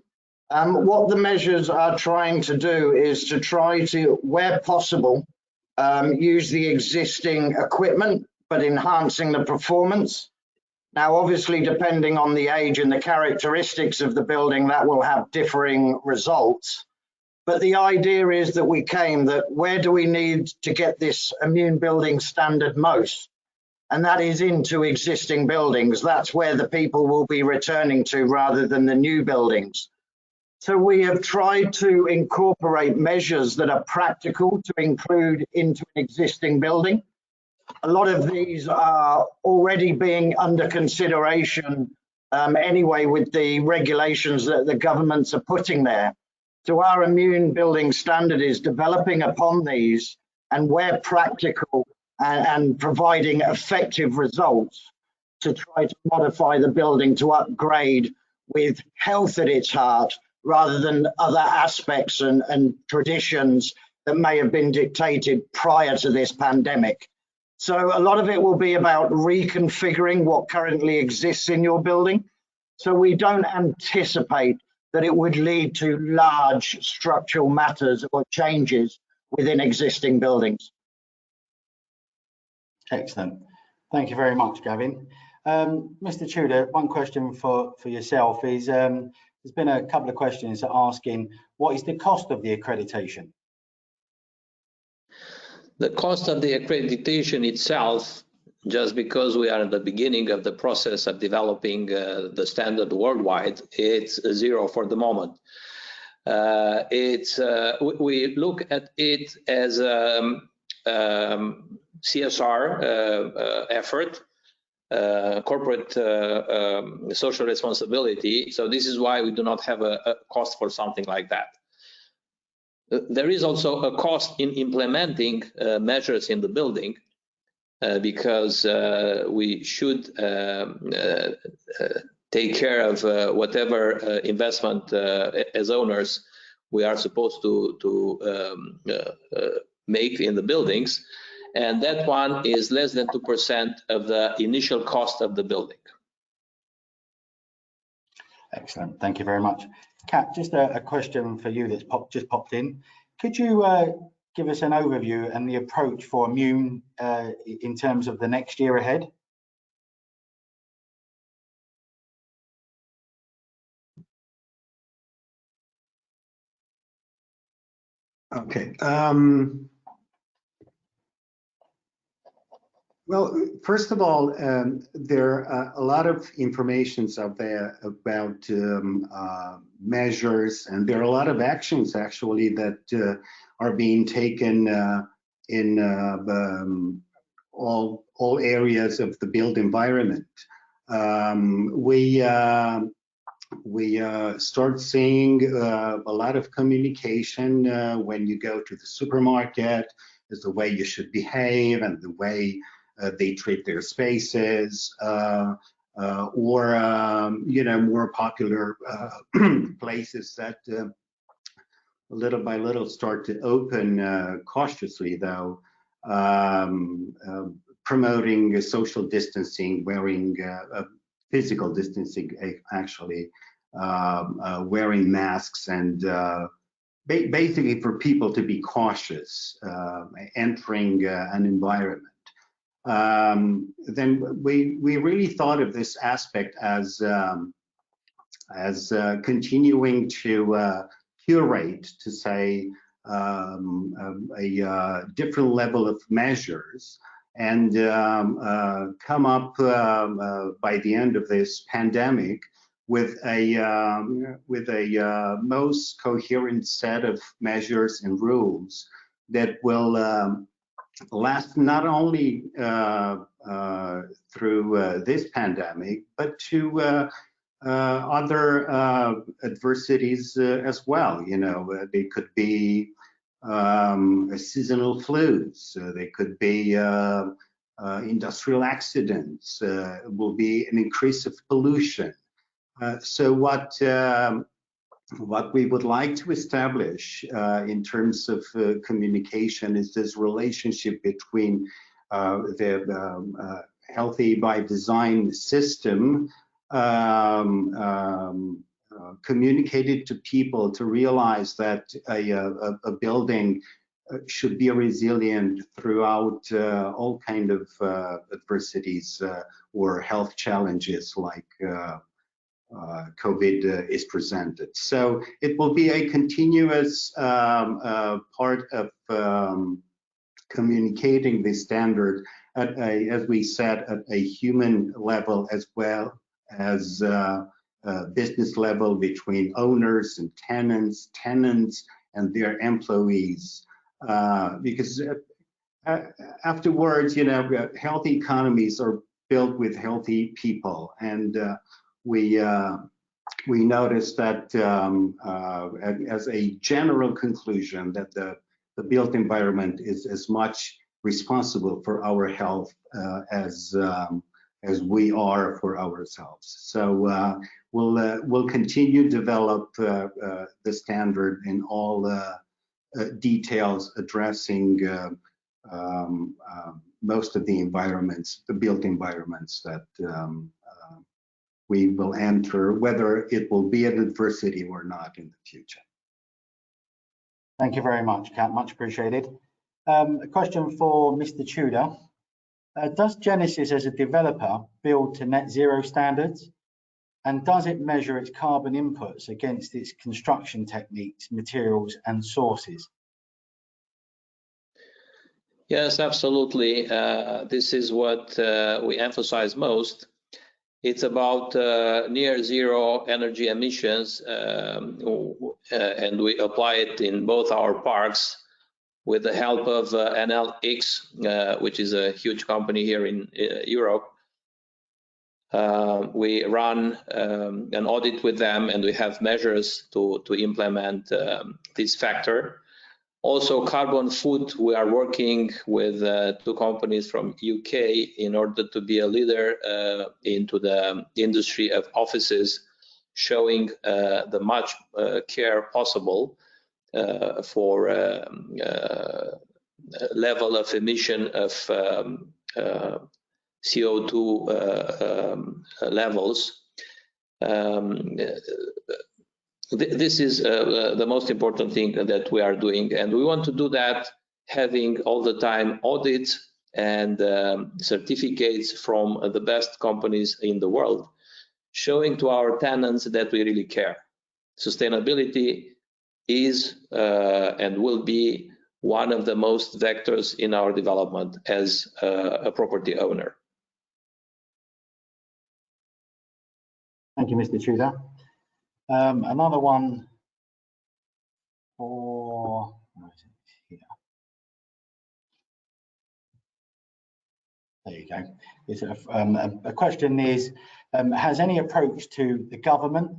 What the measures are trying to do is to try to, where possible, use the existing equipment, but enhancing the performance. Now, obviously, depending on the age and the characteristics of the building, that will have differing results. But the idea is that we came that where do we need to get this immune building standard most? And that is into existing buildings. That's where the people will be returning to rather than the new buildings. So we have tried to incorporate measures that are practical to include into an existing building. A lot of these are already being under consideration anyway with the regulations that the governments are putting there. So our immune building standard is developing upon these, and where practical and providing effective results to try to modify the building to upgrade with health at its heart rather than other aspects and traditions that may have been dictated prior to this pandemic. So a lot of it will be about reconfiguring what currently exists in your building. So we don't anticipate that it would lead to large structural matters or changes within existing buildings. Excellent. Thank you very much, Gavin. Mr. Tudor, one question for yourself is, there's been a couple of questions asking, what is the cost of the accreditation? The cost of the accreditation itself, just because we are at the beginning of the process of developing the standard worldwide, it's zero for the moment. We look at it as a CSR effort, corporate social responsibility. So this is why we do not have a cost for something like that. There is also a cost in implementing measures in the building because we should take care of whatever investment as owners we are supposed to make in the buildings. And that one is less than 2% of the initial cost of the building. Excellent, thank you very much. Kat, just a question for you that's just popped in. Could you give us an overview and the approach for immune in terms of the next year ahead? Okay. Well, first of all, there are a lot of information out there about measures, and there are a lot of actions actually that are being taken in all areas of the built environment. We start seeing a lot of communication when you go to the supermarket, is the way you should behave and the way they treat their spaces, or you know, more popular places that little by little start to open cautiously, though, promoting social distancing, wearing physical distancing, actually, wearing masks, and basically for people to be cautious entering an environment. Then we really thought of this aspect as continuing to curate, to say, a different level of measures and come up by the end of this pandemic with a most coherent set of measures and rules that will last not only through this pandemic, but to other adversities as well. You know, they could be seasonal flus, they could be industrial accidents, will be an increase of pollution. So what we would like to establish in terms of communication is this relationship between the healthy by design system communicated to people to realize that a building should be resilient throughout all kind of adversities or health challenges like COVID is presented. So it will be a continuous part of communicating this standard at as we said, at a human level as well as business level between owners and tenants and their employees. Because afterwards, you know, healthy economies are built with healthy people, and we noticed that as a general conclusion that the built environment is as much responsible for our health as we are for ourselves. So we'll continue to develop the standard in all details addressing most of the environments, the built environments that we will enter, whether it will be an adversity or not in the future. Thank you very much, Kat, much appreciated. A question for Mr. Tudor. Does Genesis as a developer build to net zero standards? And does it measure its carbon inputs against its construction techniques, materials and sources? Yes, absolutely. This is what we emphasize most. It's about near zero energy emissions, and we apply it in both our parks with the help of NLX, which is a huge company here in Europe. We run an audit with them, and we have measures to implement this factor. Also, carbon foot, we are working with 2 companies from UK in order to be a leader into the industry of offices, showing the much care possible for level of emission of CO2 levels. This is the most important thing that we are doing, and we want to do that having all the time audits and certificates from the best companies in the world, showing to our tenants that we really care. Sustainability is and will be one of the most vectors in our development as a property owner. Thank you, Mr. Tudor. Another one for, where is it? Here. There you go. It's a question is, has any approach to the government,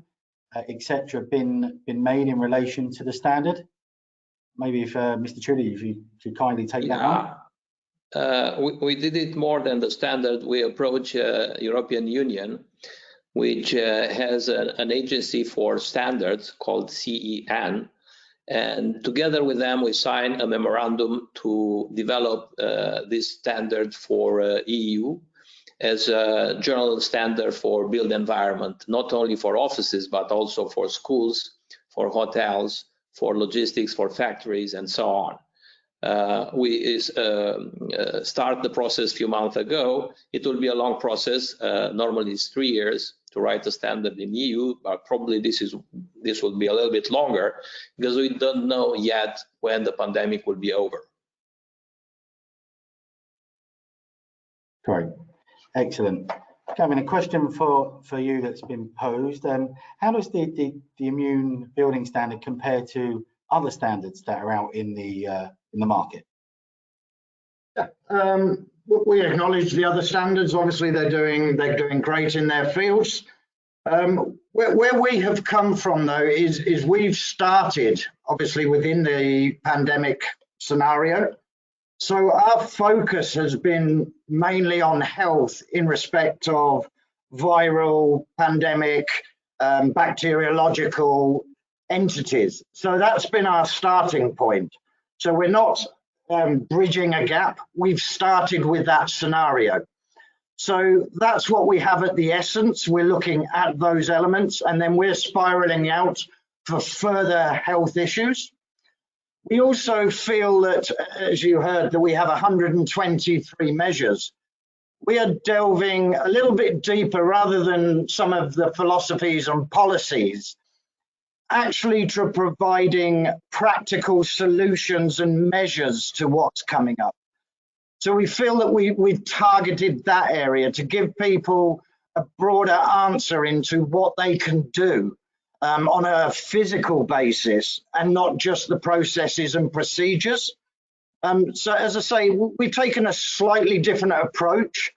etc., been made in relation to the standard? Maybe if Mr. Tudor, if you could kindly take that one. We did it more than the standard. We approach European Union, which has an agency for standards called CEN, and together with them we signed a memorandum to develop this standard for EU as a general standard for built environment, not only for offices but also for schools, for hotels, for logistics, for factories, and so on. We start the process a few months ago. It will be a long process. Normally it's 3 years to write a standard in EU, but probably this will be a little bit longer because we don't know yet when the pandemic will be over. Great, excellent. Gavin, a question for you that's been posed. How does the immune building standard compare to other standards that are out in the market? We acknowledge the other standards. Obviously, they're doing great in their fields. Where we have come from, though, is we've started obviously within the pandemic scenario. So our focus has been mainly on health in respect of viral, pandemic, bacteriological entities. So that's been our starting point. So we're not bridging a gap. We've started with that scenario. So that's what we have at the essence. We're looking at those elements, and then we're spiraling out for further health issues. We also feel that, as you heard, that we have 123 measures. We are delving a little bit deeper rather than some of the philosophies and policies, actually to providing practical solutions and measures to what's coming up. So we feel that we've targeted that area to give people a broader answer into what they can do on a physical basis and not just the processes and procedures. So as I say, we've taken a slightly different approach,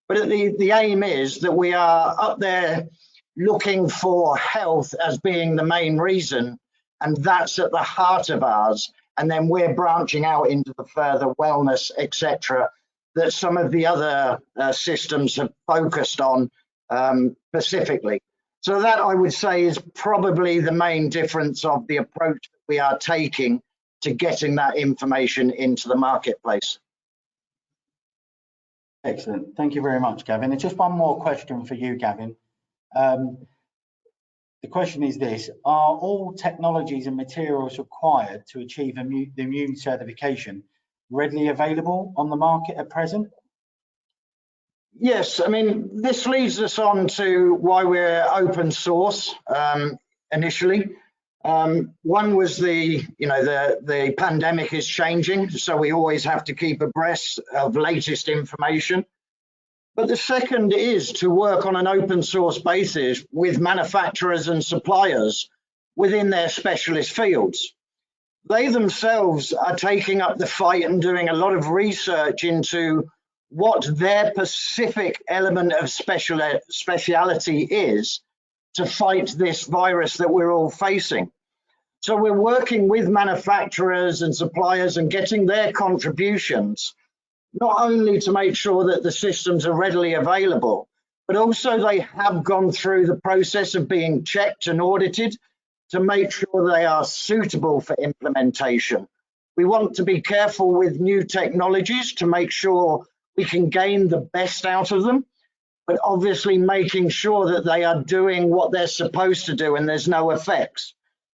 but the aim is that we are up there looking for health as being the main reason, and that's at the heart of ours. And then we're branching out into the further wellness, etc., that some of the other systems have focused on specifically. So that, I would say, is probably the main difference of the approach that we are taking to getting that information into the marketplace. Excellent. Thank you very much, Gavin. And just one more question for you, Gavin. The question is this: are all technologies and materials required to achieve the immune certification readily available on the market at present? Yes, I mean, this leads us on to why we're open source initially. One was the pandemic is changing, so we always have to keep abreast of latest information. But the second is to work on an open source basis with manufacturers and suppliers within their specialist fields. They themselves are taking up the fight and doing a lot of research into what their specific element of speciality is to fight this virus that we're all facing. So we're working with manufacturers and suppliers and getting their contributions, not only to make sure that the systems are readily available, but also they have gone through the process of being checked and audited to make sure they are suitable for implementation. We want to be careful with new technologies to make sure we can gain the best out of them, but obviously making sure that they are doing what they're supposed to do and there's no effects.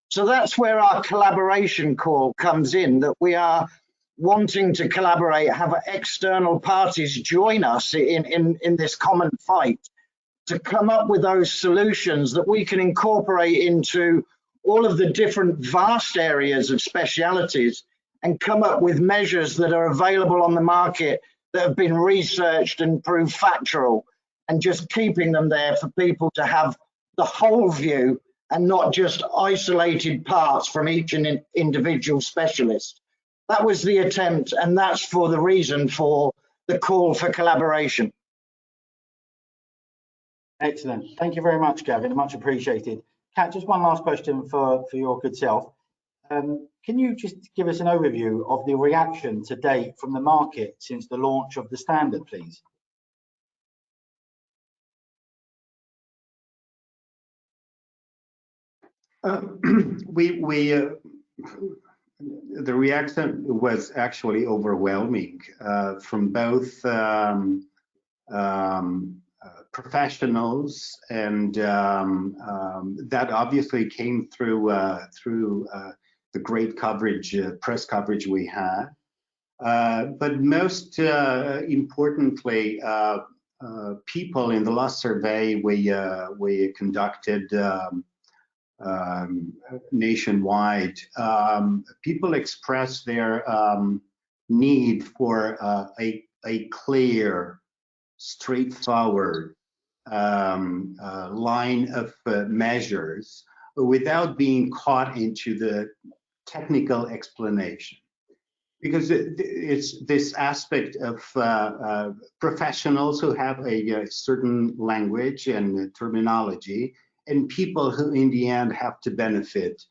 So that's where our collaboration call comes in, that we are wanting to collaborate, have external parties join us in this common fight to come up with those solutions that we can incorporate into all of the different vast areas of specialities and come up with measures that are available on the market that have been researched and proved factual, and just keeping them there for people to have the whole view and not just isolated parts from each individual specialist. That was the attempt, and that's for the reason for the call for collaboration. Excellent. Thank you very much, Gavin. Much appreciated. Kat, just one last question for your good self. Can you just give us an overview of the reaction to date from the market since the launch of the standard, please? The reaction was actually overwhelming from both professionals, and that obviously came through the great coverage, press coverage we had. But most importantly, people in the last survey we conducted nationwide, people expressed their need for a clear straightforward line of measures without being caught into the technical explanation. Because it's this aspect of professionals who have a certain language and terminology, and people who in the end have to benefit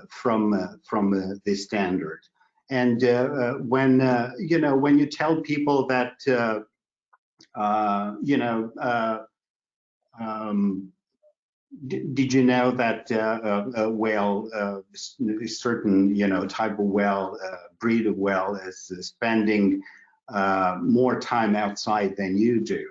from this standard. And when when you tell people that did you know that a whale, a certain type of whale, breed of whale, is spending more time outside than you do?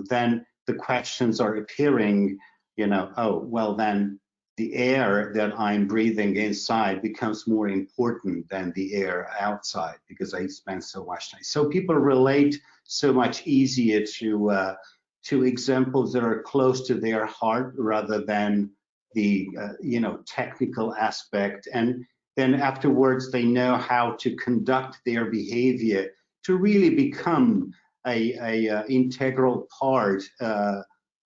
Then the questions are appearing. Oh well, then the air that I'm breathing inside becomes more important than the air outside because I spend so much time. So people relate so much easier to examples that are close to their heart rather than the technical aspect, and then afterwards they know how to conduct their behavior to really become a integral part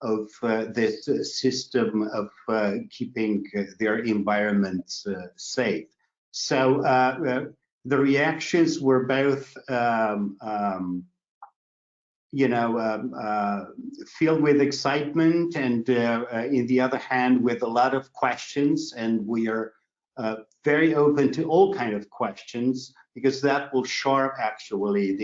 of this system of keeping their environments safe. So the reactions were both filled with excitement and in the other hand with a lot of questions, and we are very open to all kind of questions because that will sharp actually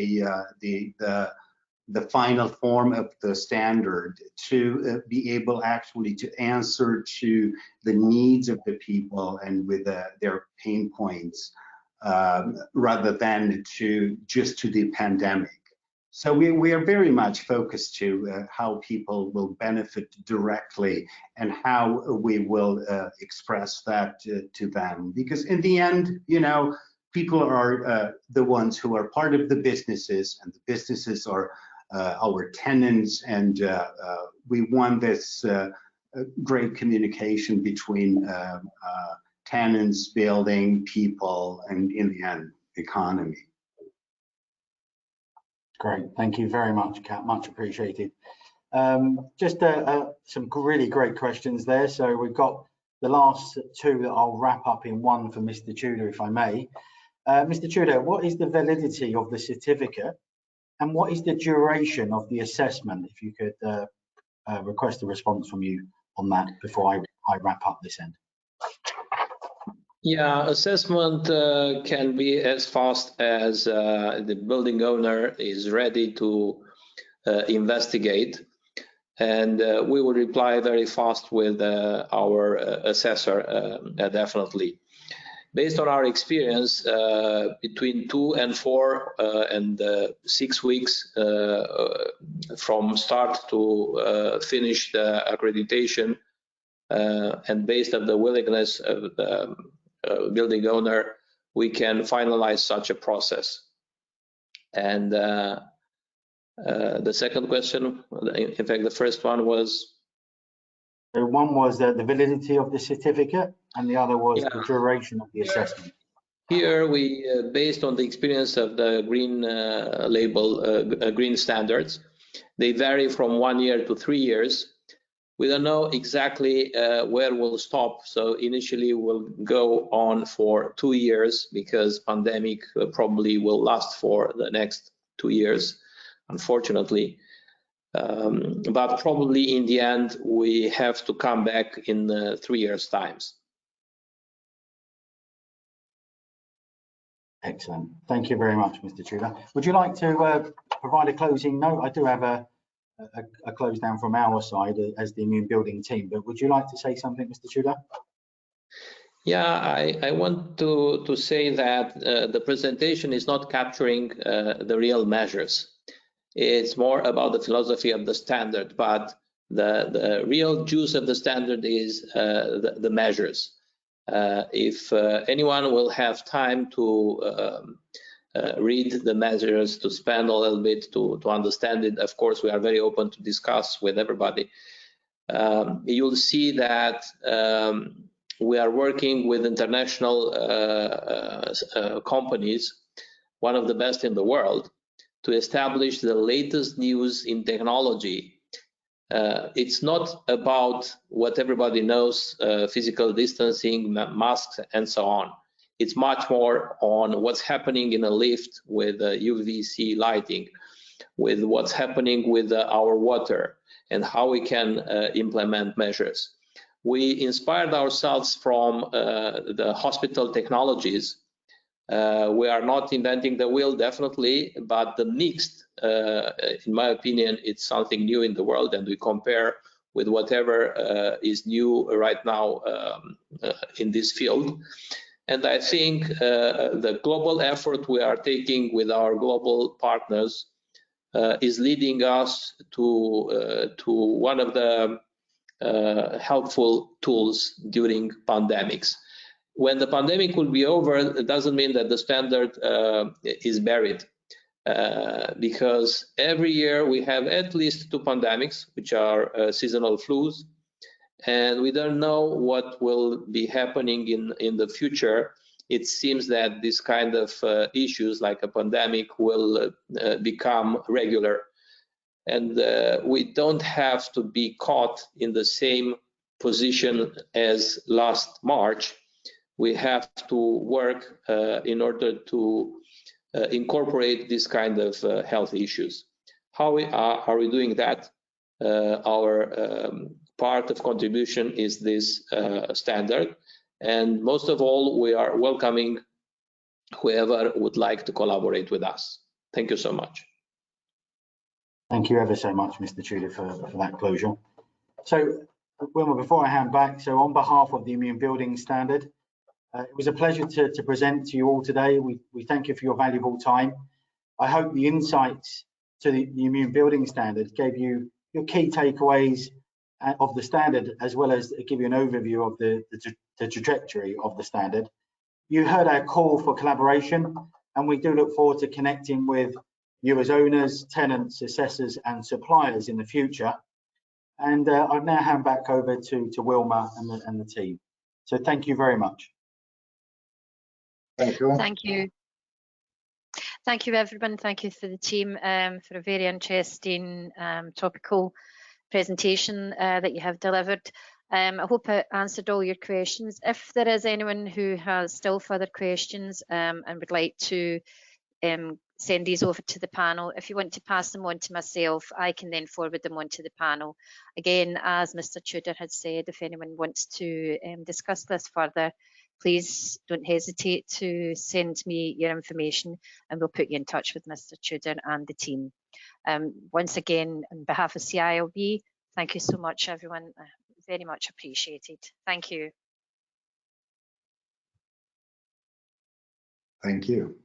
the final form of the standard to be able actually to answer to the needs of the people and with their pain points rather than just to the pandemic. So we are very much focused to how people will benefit directly and how we will express that to them. Because in the end, people are the ones who are part of the businesses, and the businesses are our tenants, and we want this great communication between tenants, building, people, and in the end, economy. Great, thank you very much, Kat, much appreciated. Just some really great questions there. So we've got the last two that I'll wrap up in one for Mr. Tudor, if I may. Mr. Tudor, what is the validity of the certificate and what is the duration of the assessment? If you could request a response from you on that before I wrap up this end. Yeah, assessment can be as fast as the building owner is ready to investigate, and we will reply very fast with our assessor, definitely. Based on our experience, between 2 and 4 and 6 weeks from start to finish the accreditation, and based on the willingness of the building owner, we can finalize such a process. And the second question, in fact, the first one was? One was the validity of the certificate, and the other was the duration of the assessment. Here we, based on the experience of the green label, green standards, they vary from 1 year to 3 years. We don't know exactly where we'll stop. So initially we'll go on for 2 years because pandemic probably will last for the next 2 years, unfortunately. But probably in the end, we have to come back in 3 years' times. Excellent. Thank you very much, Mr. Tudor. Would you like to provide a closing note? I do have a close down from our side as the immune building team, but would you like to say something, Mr. Tudor? Yeah, I want to say that the presentation is not capturing the real measures. It's more about the philosophy of the standard, but the real juice of the standard is the measures. If anyone will have time to read the measures, to spend a little bit to understand it, of course, we are very open to discuss with everybody. You'll see that we are working with international companies, one of the best in the world, to establish the latest news in technology. It's not about what everybody knows, physical distancing, masks, and so on. It's much more on what's happening in a lift with UVC lighting, with what's happening with our water, and how we can implement measures. We inspired ourselves from the hospital technologies. We are not inventing the wheel, definitely, but the mixed, in my opinion, it's something new in the world, and we compare with whatever is new right now in this field. And I think the global effort we are taking with our global partners is leading us to one of the helpful tools during pandemics. When the pandemic will be over, it doesn't mean that the standard is buried, because every year we have at least 2 pandemics, which are seasonal flus, and we don't know what will be happening in the future. It seems that this kind of issues like a pandemic will become regular, and we don't have to be caught in the same position as last March. We have to work in order to incorporate this kind of health issues. How are we doing that? Our part of contribution is this standard, and most of all, we are welcoming whoever would like to collaborate with us. Thank you so much. Thank you ever so much, Mr. Tudor, for that closure. So, Wilma, before I hand back, so on behalf of the Immune Building Standard, it was a pleasure to present to you all today. We thank you for your valuable time. I hope the insights to the Immune Building Standard gave you your key takeaways of the standard, as well as give you an overview of the trajectory of the standard. You heard our call for collaboration, and we do look forward to connecting with you as owners, tenants, assessors, and suppliers in the future. And I'll now hand back over to Wilma and the team. So thank you very much. Thank you. Thank you. Thank you, everyone. Thank you for the team for a very interesting topical presentation that you have delivered. I hope I answered all your questions. If there is anyone who has still further questions and would like to send these over to the panel, if you want to pass them on to myself, I can then forward them on to the panel. Again, as Mr. Tudor had said, if anyone wants to discuss this further, please don't hesitate to send me your information and we'll put you in touch with Mr. Tudor and the team. Once again, on behalf of CIOB, thank you so much, everyone. Very much appreciated. Thank you. Thank you.